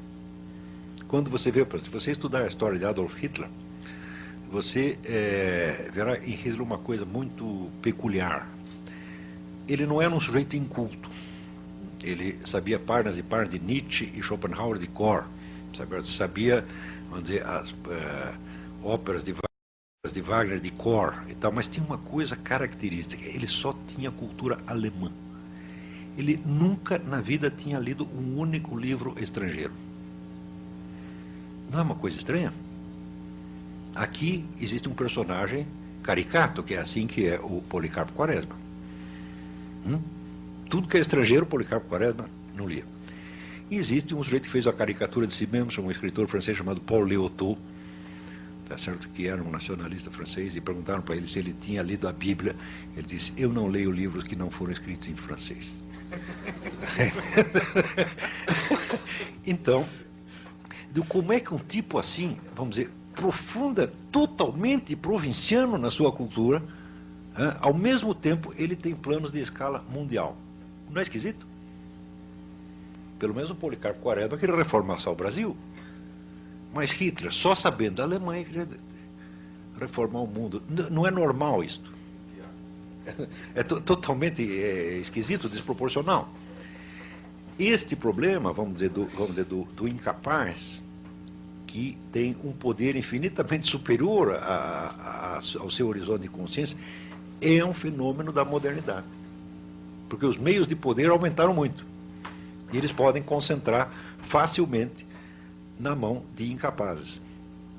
Quando você vê, se você estudar a história de Adolf Hitler, você verá em Hitler uma coisa muito peculiar. Ele não era um sujeito inculto. Ele sabia páginas e páginas de Nietzsche e Schopenhauer de cor. Sabia, vamos dizer, as óperas de Wagner de cor e tal, mas tinha uma coisa característica: ele só tinha cultura alemã. Ele nunca na vida tinha lido um único livro estrangeiro. Não é uma coisa estranha? Aqui existe um personagem caricato, que é assim que é o Policarpo Quaresma. Tudo que é estrangeiro, Policarpo Quaresma não lia. E existe um sujeito que fez a caricatura de si mesmo, um escritor francês chamado Paul Léotot, tá certo, que era um nacionalista francês, e perguntaram para ele se ele tinha lido a Bíblia. Ele disse: eu não leio livros que não foram escritos em francês. Então, como é que um tipo assim, vamos dizer, profunda, totalmente provinciano na sua cultura, ao mesmo tempo ele tem planos de escala mundial? Não é esquisito? Pelo menos o Policarpo Quaresma queria reformar só o Brasil. Mas Hitler, só sabendo da Alemanha, queria reformar o mundo. Não é normal isto. É totalmente esquisito, desproporcional. Este problema, vamos dizer, do incapaz, que tem um poder infinitamente superior ao seu horizonte de consciência, é um fenômeno da modernidade. Porque os meios de poder aumentaram muito. E eles podem concentrar facilmente na mão de incapazes.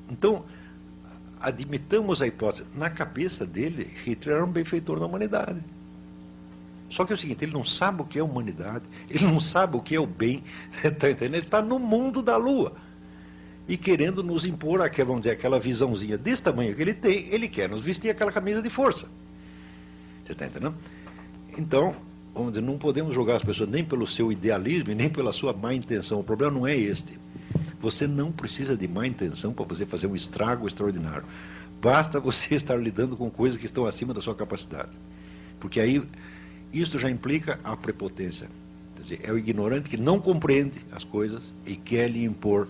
Então, admitamos a hipótese: na cabeça dele, Hitler era um benfeitor da humanidade. Só que é o seguinte: ele não sabe o que é humanidade, ele não sabe o que é o bem, tá entendendo? Ele está no mundo da lua e querendo nos impor vamos dizer, aquela visãozinha desse tamanho que ele tem. Ele quer nos vestir aquela camisa de força. Você está entendendo? Então, vamos dizer, não podemos julgar as pessoas nem pelo seu idealismo e nem pela sua má intenção. O problema não é este. Você não precisa de má intenção para você fazer um estrago extraordinário. Basta você estar lidando com coisas que estão acima da sua capacidade. Porque aí, isso já implica a prepotência. Quer dizer, é o ignorante que não compreende as coisas e quer lhe impor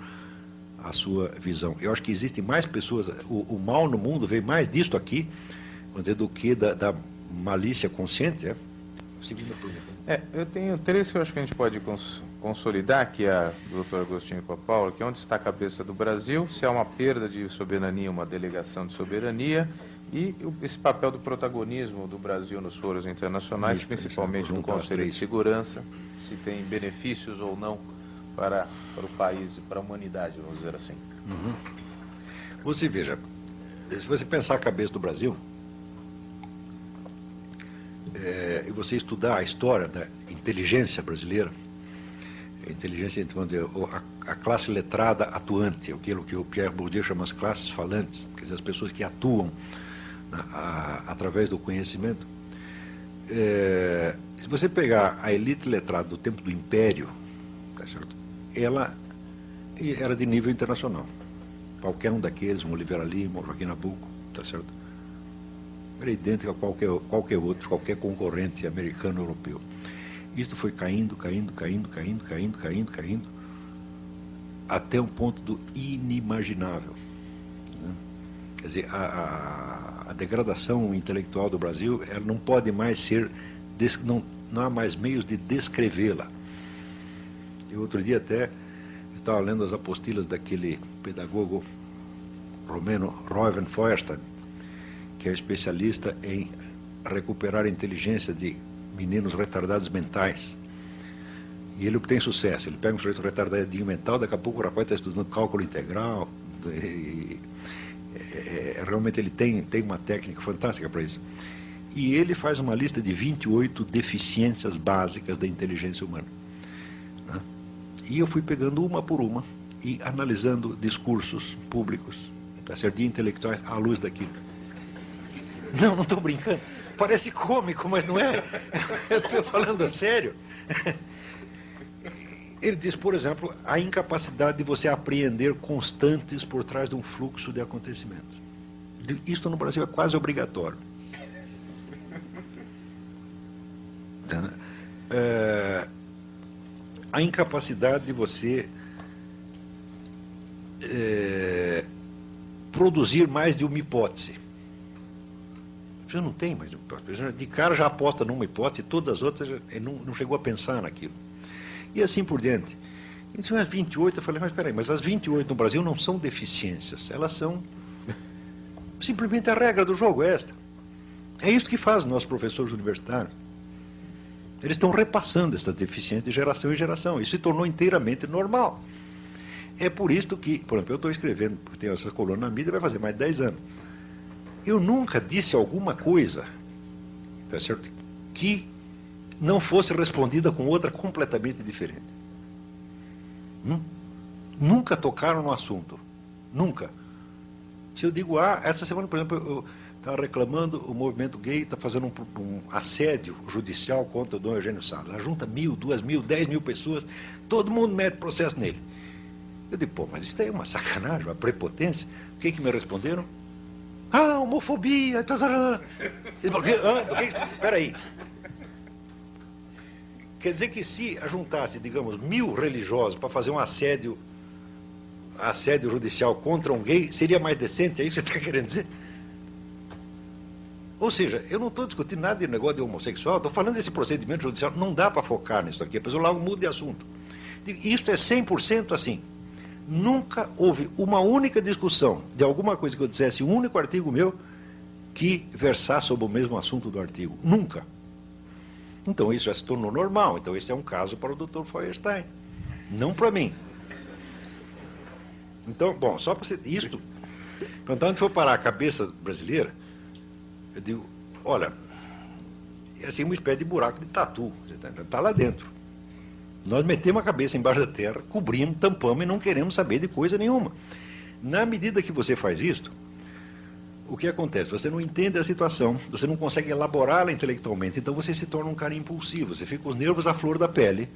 a sua visão. Eu acho que existem mais pessoas, o mal no mundo vem mais disto aqui, vamos dizer, do que da malícia consciente. Eu tenho três que eu acho que a gente pode consolidar, que é a do Dr. Agostinho Papaula, que é onde está a cabeça do Brasil, se há uma perda de soberania, uma delegação de soberania, e esse papel do protagonismo do Brasil nos foros internacionais, principalmente no Conselho de Segurança, se tem benefícios ou não para o país e para a humanidade, vamos dizer assim. Você veja, se você pensar a cabeça do Brasil, e você estudar a história da inteligência brasileira, a inteligência, vamos dizer, a classe letrada atuante, aquilo que o Pierre Bourdieu chama as classes falantes, quer dizer, as pessoas que atuam através do conhecimento. Se você pegar a elite letrada do tempo do Império, tá certo? Ela era de nível internacional. Qualquer um daqueles, um Oliveira Lima, um Joaquim Nabuco, tá certo? Era idêntico a qualquer outro, qualquer concorrente americano ou europeu. Isso foi caindo, até um ponto do inimaginável. Né? Quer dizer, a degradação intelectual do Brasil, ela não pode mais ser, não há mais meios de descrevê-la. Eu outro dia até estava lendo as apostilas daquele pedagogo romeno, Reuven Feuerstein, que é especialista em recuperar a inteligência de meninos retardados mentais. E ele obtém sucesso. Ele pega um sujeito retardadinho mental, daqui a pouco o rapaz está estudando cálculo integral. Realmente ele tem uma técnica fantástica para isso. E ele faz uma lista de 28 deficiências básicas da inteligência humana. Né? E eu fui pegando uma por uma e analisando discursos públicos, tá certo, de intelectuais à luz daquilo. Não estou brincando. Parece cômico, mas não é. Eu estou falando a sério. Ele diz, por exemplo, a incapacidade de você apreender constantes por trás de um fluxo de acontecimentos. Isso no Brasil é quase obrigatório. A incapacidade de você produzir mais de uma hipótese. Você não tem mais de uma hipótese. De cara já aposta numa hipótese, todas as outras não chegou a pensar naquilo. E assim por diante. Então, as 28, eu falei, mas peraí, mas as 28 no Brasil não são deficiências, elas são simplesmente a regra do jogo, é esta. É isso que fazem nossos professores universitários. Eles estão repassando esta deficiência de geração em geração. Isso se tornou inteiramente normal. É por isso que, por exemplo, eu estou escrevendo, porque tenho essa coluna na mídia, vai fazer mais de 10 anos. Eu nunca disse alguma coisa, tá certo, que não fosse respondida com outra completamente diferente. Nunca tocaram no assunto. Nunca. Se eu digo, essa semana, por exemplo, eu estava reclamando, o movimento gay está fazendo um assédio judicial contra o Dom Eugênio Salles. Junta 1.000, 2.000, 10.000 pessoas, todo mundo mete processo nele. Eu digo, pô, mas isso aí é uma sacanagem, uma prepotência. O que me responderam? Homofobia. Espera aí. Quer dizer que se juntasse, digamos, 1.000 religiosos para fazer um assédio judicial contra um gay, seria mais decente? É isso que você está querendo dizer? Ou seja, eu não estou discutindo nada de negócio de homossexual, estou falando desse procedimento judicial, não dá para focar nisso aqui, a pessoa logo muda de assunto. Isso é 100% assim. Nunca houve uma única discussão de alguma coisa que eu dissesse, um único artigo meu, que versasse sobre o mesmo assunto do artigo. Nunca. Então isso já se tornou normal. Então esse é um caso para o Dr. Feuerstein, não para mim. Então, bom, só para você... Isto, então, onde for parar a cabeça brasileira, eu digo, olha, é assim uma espécie de buraco de tatu, está lá dentro. Nós metemos a cabeça embaixo da terra, cobrimos, tampamos e não queremos saber de coisa nenhuma. Na medida que você faz isso, o que acontece? Você não entende a situação, você não consegue elaborá-la intelectualmente, então você se torna um cara impulsivo, você fica com os nervos à flor da pele,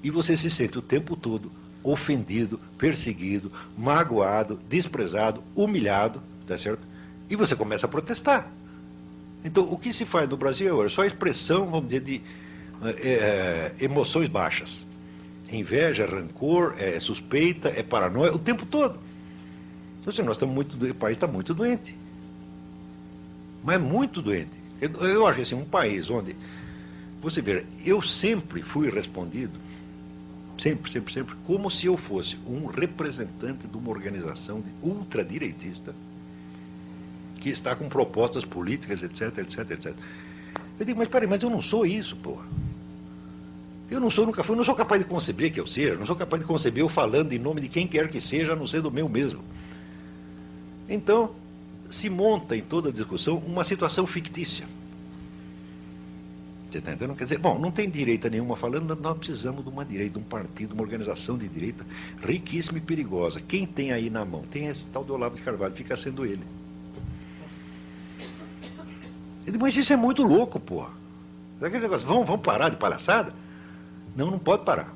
e você se sente o tempo todo ofendido, perseguido, magoado, desprezado, humilhado, tá certo? E você começa a protestar. Então, o que se faz no Brasil é só a expressão, vamos dizer, de emoções baixas. Inveja, rancor, suspeita, paranoia, o tempo todo. Então, assim, nós estamos o país está muito doente. Mas muito doente. Eu acho assim, um país onde, você vê, eu sempre fui respondido, sempre, como se eu fosse um representante de uma organização ultradireitista que está com propostas políticas, etc. Eu digo, mas peraí, mas eu não sou isso, porra. Eu não sou, nunca fui, não sou capaz de conceber que eu seja, não sou capaz de conceber eu falando em nome de quem quer que seja, a não ser do meu mesmo. Então, se monta em toda a discussão uma situação fictícia. Você está entendendo? Quer dizer, bom, não tem direita nenhuma falando, nós precisamos de uma direita, de um partido, uma organização de direita riquíssima e perigosa. Quem tem aí na mão? Tem esse tal do Olavo de Carvalho, fica sendo ele. Mas isso é muito louco, porra. Aquele negócio, vamos parar de palhaçada? Não pode parar.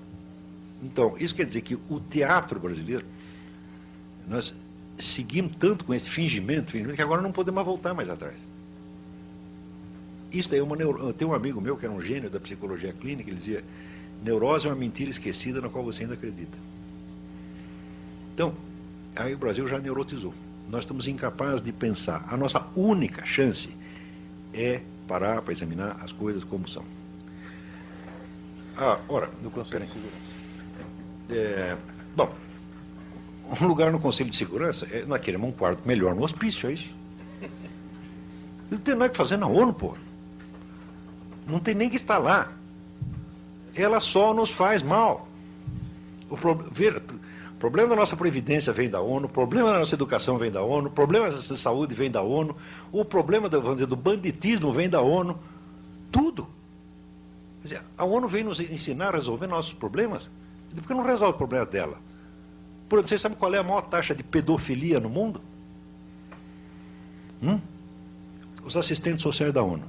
Então, isso quer dizer que o teatro brasileiro, nós seguimos tanto com esse fingimento, que agora não podemos voltar mais atrás. Isso é eu tenho um amigo meu que era um gênio da psicologia clínica, ele dizia, neurose é uma mentira esquecida na qual você ainda acredita. Então, aí o Brasil já neurotizou. Nós estamos incapazes de pensar. A nossa única chance é parar para examinar as coisas como são. Ora, no Conselho de Segurança. Bom, um lugar no Conselho de Segurança, nós queremos um quarto melhor no hospício, é isso? Não tem nada que fazer na ONU, pô. Não tem nem que estar lá. Ela só nos faz mal. O problema da nossa previdência vem da ONU, o problema da nossa educação vem da ONU, o problema da saúde vem da ONU, o problema vamos dizer, do banditismo vem da ONU, tudo. Quer dizer, a ONU vem nos ensinar a resolver nossos problemas. Porque não resolve o problema dela. Por exemplo, vocês sabem qual é a maior taxa de pedofilia no mundo? Os assistentes sociais da ONU.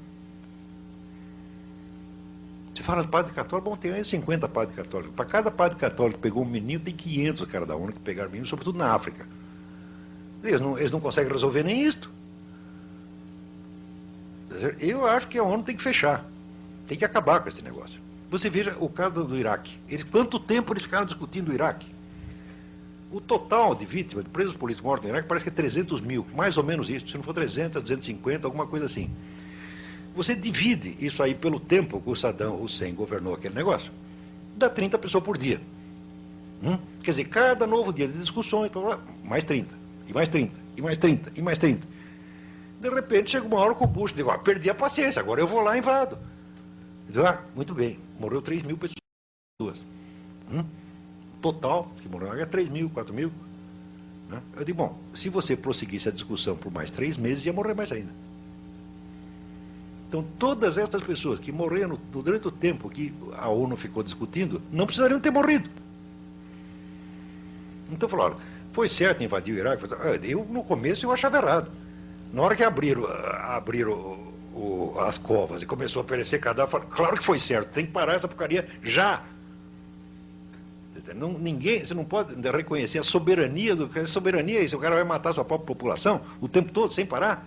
Se fala de padre católico, bom, tem aí 50 padres católicos. Para cada padre católico que pegou um menino, tem 500 cara da ONU que pegaram menino, sobretudo na África. Eles não conseguem resolver nem isto. Eu acho que a ONU tem que fechar. Tem que acabar com esse negócio. Você veja o caso do Iraque. Quanto tempo eles ficaram discutindo o Iraque? O total de vítimas, de presos políticos mortos no Iraque, parece que é 300 mil. Mais ou menos isso. Se não for 300, 250, alguma coisa assim. Você divide isso aí pelo tempo que o Saddam Hussein governou aquele negócio, dá 30 pessoas por dia. Quer dizer, cada novo dia de discussões, mais 30, e mais 30, e mais 30, e mais 30. De repente chega uma hora que o Bush diz, perdi a paciência, agora eu vou lá e invado. Diz, muito bem, morreu 3 mil pessoas. Total, que morreu é 3 mil, 4 mil. Eu digo, bom, se você prosseguisse a discussão por mais 3 meses, ia morrer mais ainda. Então, todas essas pessoas que morreram durante o tempo que a ONU ficou discutindo, não precisariam ter morrido. Então, falaram, foi certo invadir o Iraque? Eu, no começo, eu achava errado. Na hora que abriram as covas e começou a aparecer cadáver, falaram, claro que foi certo, tem que parar essa porcaria já. Você não pode reconhecer a soberania a soberania é isso, o cara vai matar a sua própria população o tempo todo, sem parar.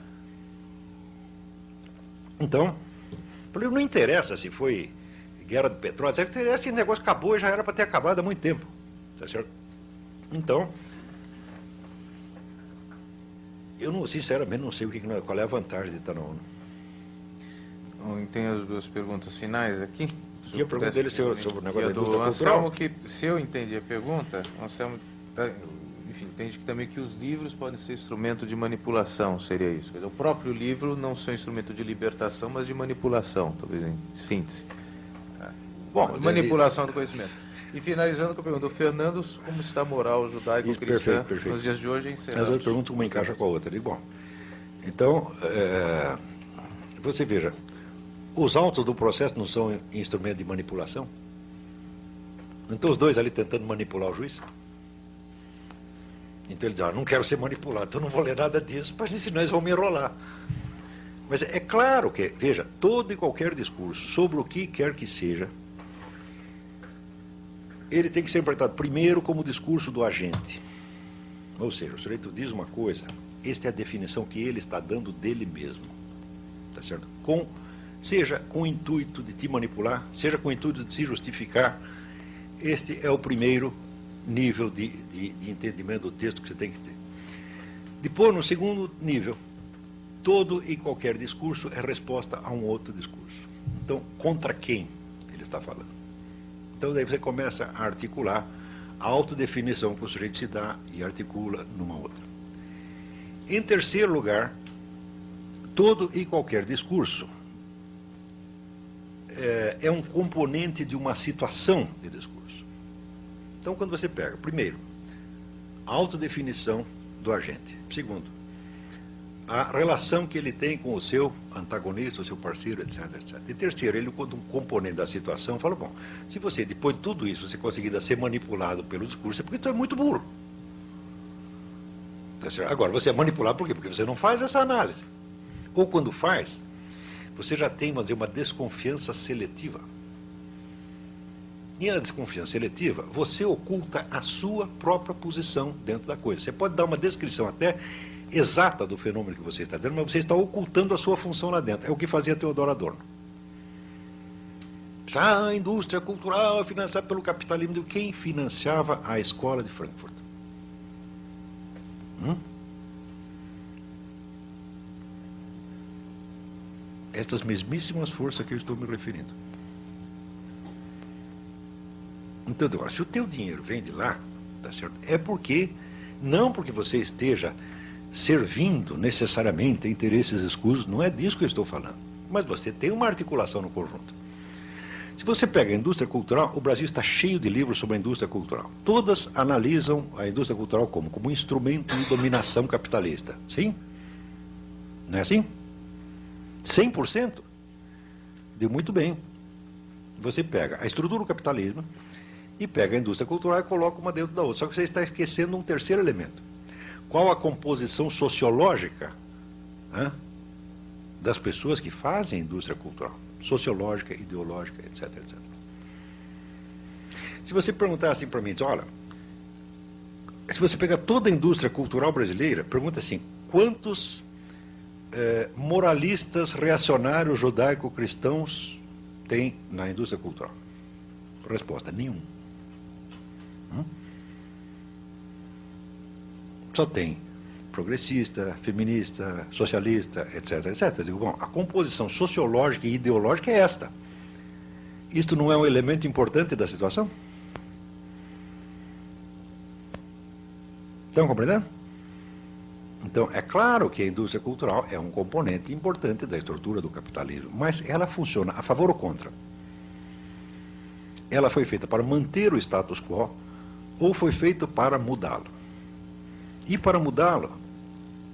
Então, não interessa se foi guerra de petróleo, se esse negócio acabou e já era para ter acabado há muito tempo. Tá certo? Então, eu não, sinceramente não sei qual é a vantagem de estar na ONU. Tem as duas perguntas finais aqui. E a pergunta dele sobre o negócio da indústria cultural. Anselmo, que, se eu entendi a pergunta, Anselmo, enfim, entende que também que os livros podem ser instrumento de manipulação, seria isso. Quer dizer, o próprio livro não ser instrumento de libertação, mas de manipulação, talvez em síntese. Bom, manipulação do conhecimento. E finalizando com a pergunta do Fernando, como está a moral judaico-cristã nos dias de hoje em As duas perguntas, uma encaixa com a outra. Bom, então, você veja, os autos do processo não são instrumento de manipulação? Então os dois ali tentando manipular o juiz? Então ele diz, não quero ser manipulado, então não vou ler nada disso, mas senão eles vão me enrolar. Mas é claro que, veja, todo e qualquer discurso, sobre o que quer que seja, ele tem que ser interpretado primeiro como discurso do agente. Ou seja, o sujeito diz uma coisa, esta é a definição que ele está dando dele mesmo. Tá certo? Seja com o intuito de te manipular, seja com o intuito de se justificar, este é o primeiro nível de entendimento do texto que você tem que ter. Depois, no segundo nível, todo e qualquer discurso é resposta a um outro discurso. Então, contra quem ele está falando? Então, daí você começa a articular a autodefinição que o sujeito se dá e articula numa outra. Em terceiro lugar, todo e qualquer discurso é um componente de uma situação de discurso. Então, quando você pega, primeiro, a autodefinição do agente. Segundo, a relação que ele tem com o seu antagonista, o seu parceiro, etc, etc. E terceiro, ele, quando um componente da situação, fala, bom, se você, depois de tudo isso, você conseguir ser manipulado pelo discurso, é porque tu é muito burro. Agora, você é manipulado por quê? Porque você não faz essa análise. Ou quando faz, você já tem, vamos dizer, uma desconfiança seletiva. E na desconfiança seletiva, você oculta a sua própria posição dentro da coisa. Você pode dar uma descrição até exata do fenômeno que você está dizendo, mas você está ocultando a sua função lá dentro. É o que fazia Theodor Adorno. A indústria cultural é financiada pelo capitalismo. Quem financiava a escola de Frankfurt? Estas mesmíssimas forças que eu estou me referindo. Então, se o teu dinheiro vem de lá, tá certo? É porque, não porque você esteja servindo necessariamente a interesses escusos, não é disso que eu estou falando. Mas você tem uma articulação no conjunto. Se você pega a indústria cultural, o Brasil está cheio de livros sobre a indústria cultural. Todas analisam a indústria cultural como um instrumento de dominação capitalista. Sim? Não é assim? 100%? Deu muito bem. Você pega a estrutura do capitalismo e pega a indústria cultural e coloca uma dentro da outra. Só que você está esquecendo um terceiro elemento. Qual a composição sociológica, né, das pessoas que fazem a indústria cultural? Sociológica, ideológica, etc, etc. Se você perguntar assim para mim, olha, se você pegar toda a indústria cultural brasileira, pergunta assim, quantos moralistas reacionários judaico-cristãos tem na indústria cultural? Resposta, nenhum. Só tem progressista, feminista, socialista, etc, etc. Eu digo, bom, a composição sociológica e ideológica é esta. Isto não é um elemento importante da situação? Estão compreendendo? Então, é claro que a indústria cultural é um componente importante da estrutura do capitalismo, mas ela funciona a favor ou contra? Ela foi feita para manter o status quo ou foi feita para mudá-lo? E para mudá-lo,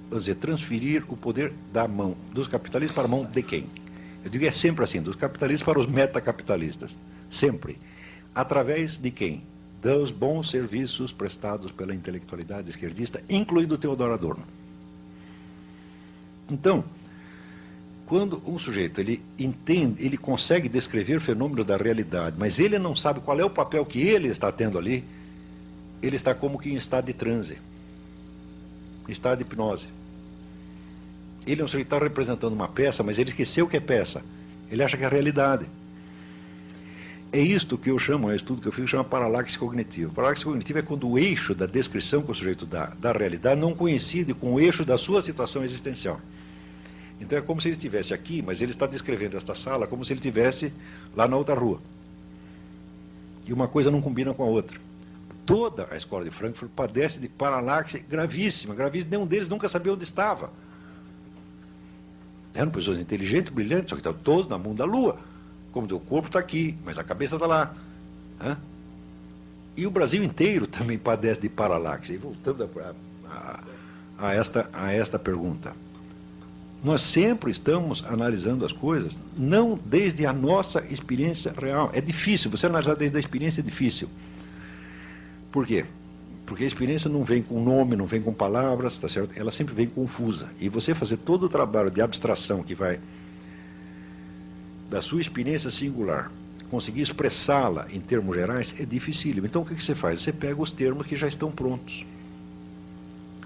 vamos dizer, transferir o poder da mão dos capitalistas para a mão de quem? Eu digo, é sempre assim, dos capitalistas para os metacapitalistas. Sempre. Através de quem? Dos bons serviços prestados pela intelectualidade esquerdista, incluindo Teodoro Adorno. Então, quando um sujeito ele entende, ele consegue descrever fenômenos da realidade, mas ele não sabe qual é o papel que ele está tendo ali, ele está como que em estado de transe, em estado de hipnose. Ele é um sujeito que está representando uma peça, mas ele esqueceu que é peça. Ele acha que é realidade. É isto que eu chamo, é um estudo que eu fiz, chama paralaxe cognitiva. Paralaxe cognitiva é quando o eixo da descrição que o sujeito dá da realidade não coincide com o eixo da sua situação existencial. Então é como se ele estivesse aqui, mas ele está descrevendo esta sala como se ele estivesse lá na outra rua. E uma coisa não combina com a outra. Toda a escola de Frankfurt padece de paralaxe gravíssima, gravíssima. Nenhum deles nunca sabia onde estava. Eram pessoas inteligentes, brilhantes, só que estavam todos na mão da lua. Como o corpo está aqui, mas a cabeça está lá. E o Brasil inteiro também padece de paralaxe. E voltando a esta pergunta. Nós sempre estamos analisando as coisas, não desde a nossa experiência real. É difícil, você analisar desde a experiência é difícil. Por quê? Porque a experiência não vem com nome, não vem com palavras, tá certo? Ela sempre vem confusa. E você fazer todo o trabalho de abstração que vai da sua experiência singular, conseguir expressá-la em termos gerais, é dificílimo. Então o que você faz? Você pega os termos que já estão prontos.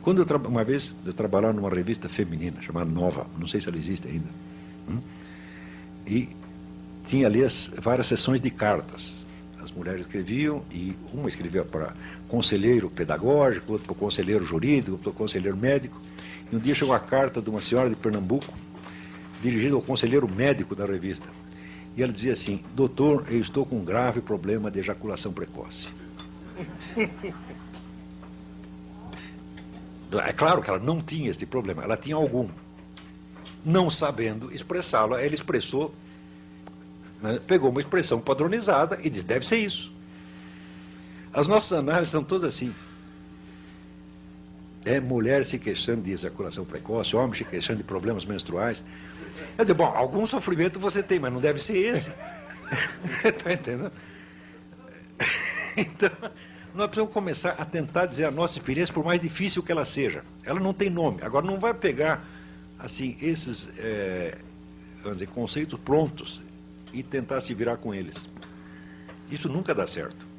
Quando uma vez eu trabalhava numa revista feminina, chamada Nova, não sei se ela existe ainda, e tinha ali várias sessões de cartas. As mulheres escreviam, e uma escrevia para conselheiro pedagógico, outra para conselheiro jurídico, outra para conselheiro médico. E um dia chegou a carta de uma senhora de Pernambuco, dirigida ao conselheiro médico da revista. E ela dizia assim: doutor, eu estou com um grave problema de ejaculação precoce. É claro que ela não tinha este problema, ela tinha algum. Não sabendo expressá-lo, ela expressou, né, pegou uma expressão padronizada e disse, deve ser isso. As nossas análises são todas assim. Mulher se queixando de ejaculação precoce, homem se queixando de problemas menstruais. Eu digo, bom, algum sofrimento você tem, mas não deve ser esse. Está entendendo? Então, nós precisamos começar a tentar dizer a nossa experiência, por mais difícil que ela seja. Ela não tem nome. Agora, não vai pegar assim, esses vamos dizer, conceitos prontos e tentar se virar com eles. Isso nunca dá certo.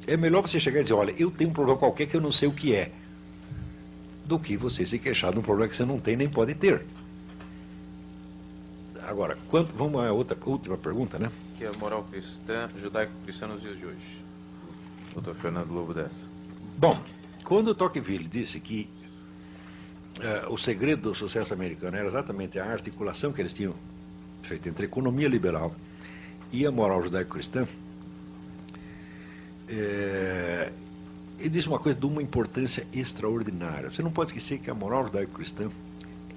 É melhor você chegar e dizer, olha, eu tenho um problema qualquer que eu não sei o que é, do que você se queixar de um problema que você não tem nem pode ter. Agora, vamos à última pergunta, né? Que é a moral cristã, judaico-cristã nos dias de hoje. Doutor Fernando Lobo dessa. Bom, quando o Tocqueville disse que o segredo do sucesso americano era exatamente a articulação que eles tinham feito entre a economia liberal e a moral judaico-cristã, ele disse uma coisa de uma importância extraordinária. Você não pode esquecer que a moral judaico-cristã,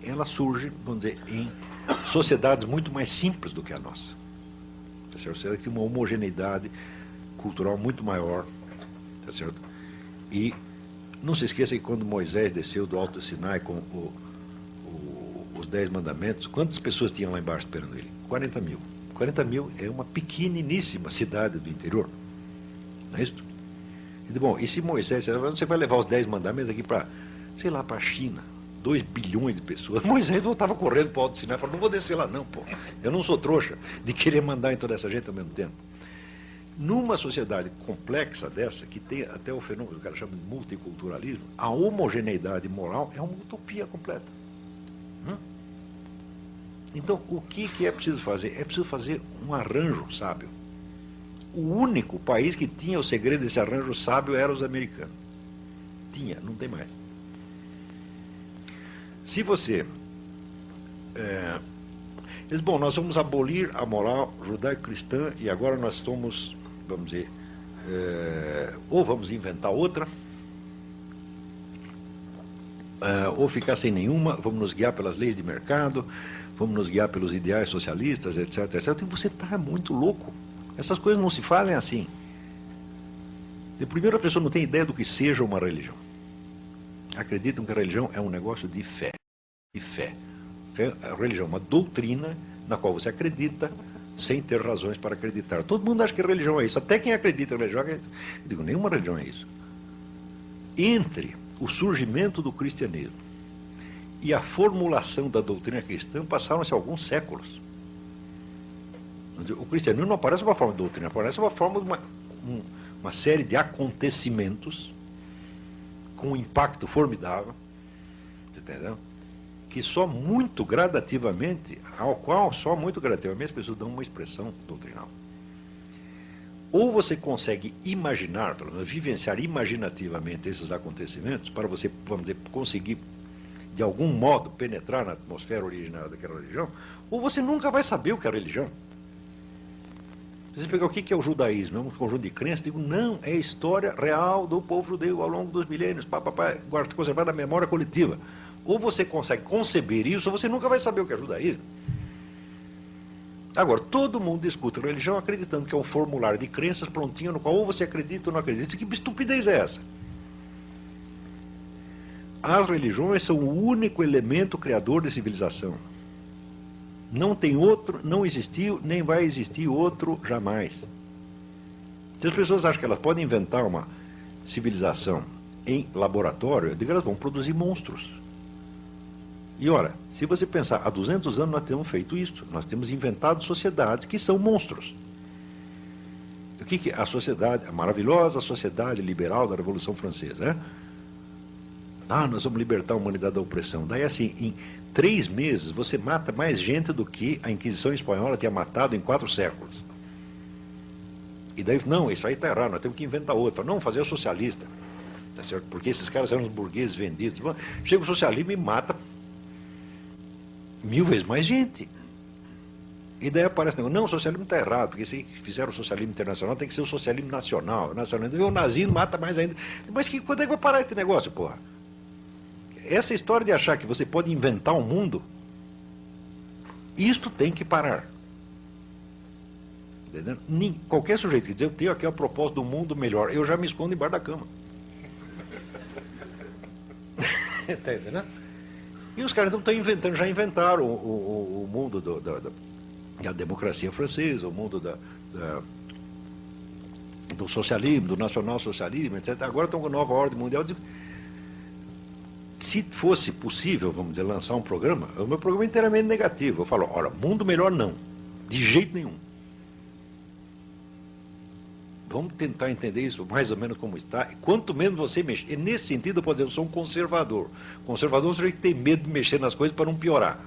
ela surge, vamos dizer, em sociedades muito mais simples do que a nossa. Tá certo? Você tem uma homogeneidade cultural muito maior, tá certo? E não se esqueça que quando Moisés desceu do Alto Sinai com os 10 mandamentos, quantas pessoas tinham lá embaixo esperando ele? 40 mil. 40 mil é uma pequeniníssima cidade do interior. Não é isso? E, bom, e se Moisés, você vai levar os 10 mandamentos aqui para, sei lá, para a China, 2 bilhões de pessoas. Moisés voltava correndo para o Alto Sinai e falou, não vou descer lá não, pô. Eu não sou trouxa de querer mandar em toda essa gente ao mesmo tempo. Numa sociedade complexa dessa, que tem até o fenômeno que o cara chama de multiculturalismo, a homogeneidade moral é uma utopia completa. Então, o que é preciso fazer? É preciso fazer um arranjo sábio. O único país que tinha o segredo desse arranjo sábio era os americanos. Tinha, não tem mais. Se você... diz, bom, nós vamos abolir a moral judaico-cristã e agora nós estamos, vamos dizer, ou vamos inventar outra, ou ficar sem nenhuma, vamos nos guiar pelas leis de mercado, vamos nos guiar pelos ideais socialistas, etc, etc. E você está muito louco. Essas coisas não se fazem assim. De primeiro, a pessoa não tem ideia do que seja uma religião. Acreditam que a religião é um negócio de fé. De fé. A religião é uma doutrina na qual você acredita sem ter razões para acreditar. Todo mundo acha que a religião é isso. Até quem acredita em religião acredita. Eu digo, nenhuma religião é isso. Entre o surgimento do cristianismo e a formulação da doutrina cristã passaram-se alguns séculos. O cristianismo não aparece uma forma de doutrina, aparece uma forma de uma série de acontecimentos com um impacto formidável, entendeu? Que só muito gradativamente, ao qual só muito gradativamente as pessoas dão uma expressão doutrinal. Ou você consegue imaginar, pelo menos vivenciar imaginativamente esses acontecimentos, para você, vamos dizer, conseguir de algum modo penetrar na atmosfera originária daquela religião, ou você nunca vai saber o que é a religião. Você pegar o que é o judaísmo, é um conjunto de crenças, digo, não, é a história real do povo judeu ao longo dos milênios, conservada na memória coletiva. Ou você consegue conceber isso, ou você nunca vai saber o que é judaísmo. Agora, todo mundo discute religião acreditando que é um formulário de crenças prontinho, no qual ou você acredita ou não acredita. Que estupidez é essa? As religiões são o único elemento criador de civilização. Não tem outro, não existiu, nem vai existir outro jamais. Se as pessoas acham que elas podem inventar uma civilização em laboratório, eu digo, elas vão produzir monstros. E ora, se você pensar, há 200 anos nós temos feito isso, nós temos inventado sociedades que são monstros. O que é a sociedade, a maravilhosa sociedade liberal da Revolução Francesa, né? Nós vamos libertar a humanidade da opressão. Daí assim, em 3 meses você mata mais gente do que a Inquisição Espanhola tinha matado em 4 séculos. E daí, não, isso aí está errado, nós temos que inventar outra. Não, fazer o socialista. Tá certo? Porque esses caras eram os burgueses vendidos. Chega o socialismo e mata 1000 vezes mais gente. E daí aparece, não, o socialismo está errado, porque se fizer o socialismo internacional tem que ser o socialismo nacional. O nazismo mata mais ainda. Mas quando é que vai parar esse negócio, porra? Essa história de achar que você pode inventar um mundo, isto tem que parar. Entendeu? Qualquer sujeito que diz, eu tenho aqui a proposta do mundo melhor, eu já me escondo embaixo da cama. Está entendendo? E os caras estão inventando, já inventaram o mundo da democracia francesa, o mundo do socialismo, do nacional-socialismo, etc. Agora estão com a nova ordem mundial. Se fosse possível, vamos dizer, lançar um programa, o meu programa é inteiramente negativo. Eu falo, ora, mundo melhor não, de jeito nenhum. Vamos tentar entender isso mais ou menos como está. E quanto menos você mexer. E nesse sentido, eu posso dizer, eu sou um conservador. Conservador é um sujeito que tem medo de mexer nas coisas para não piorar.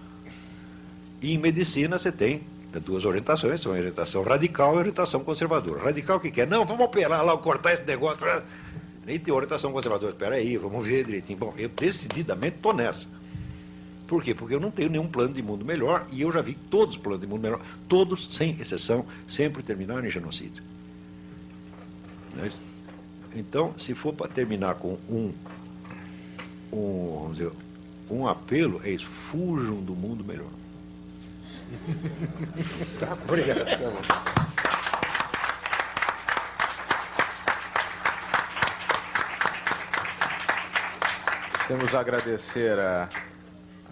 E em medicina você tem 2 orientações, são a orientação radical e a orientação conservadora. Radical o que quer? Não, vamos operar lá, cortar esse negócio. Nem tem orientação conservadora. Espera aí, vamos ver direitinho. Bom, eu decididamente estou nessa. Por quê? Porque eu não tenho nenhum plano de mundo melhor e eu já vi todos os planos de mundo melhor, todos, sem exceção, sempre terminaram em genocídio. Então, se for para terminar com vamos dizer, um apelo, é isso, fujam do mundo melhor. Tá, obrigado. Tá bom. Temos a agradecer a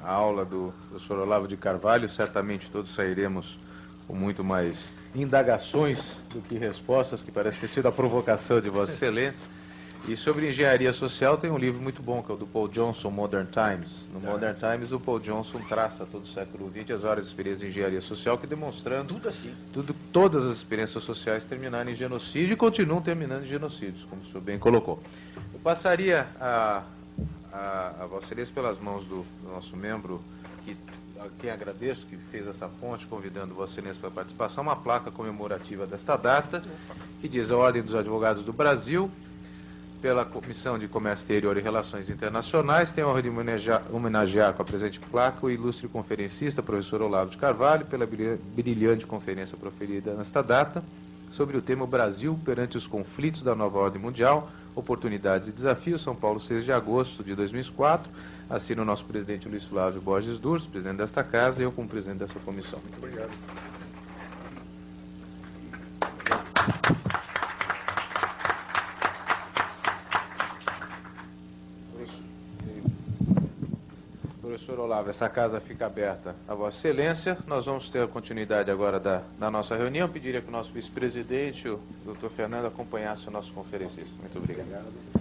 aula do professor Olavo de Carvalho. Certamente todos sairemos com muito mais indagações do que respostas, que parece ter sido a provocação de Vossa Excelência. E sobre engenharia social tem um livro muito bom, que é o do Paul Johnson, Modern Times. No Modern Times, o Paul Johnson traça todo o século XX as várias experiências de engenharia social, que demonstrando Tudo assim. todas as experiências sociais terminarem em genocídio e continuam terminando em genocídios, como o senhor bem colocou. Eu passaria a Vossa Excelência pelas mãos do nosso membro, a quem agradeço, que fez essa ponte, convidando Vossa Excelência para a participação, uma placa comemorativa desta data, que diz: a Ordem dos Advogados do Brasil, pela Comissão de Comércio Exterior e Relações Internacionais, tem a honra de homenagear com a presente placa o ilustre conferencista, professor Olavo de Carvalho, pela brilhante conferência proferida nesta data, sobre o tema Brasil perante os conflitos da nova ordem mundial, oportunidades e desafios, São Paulo, 6 de agosto de 2004. Assina o nosso presidente Luiz Flávio Borges Durso, presidente desta casa, e eu como presidente dessa comissão. Muito obrigado. Professor Olavo, essa casa fica aberta a Vossa Excelência. Nós vamos ter a continuidade agora da nossa reunião. Pediria que o nosso vice-presidente, o Dr. Fernando, acompanhasse o nosso conferencista. Muito obrigado.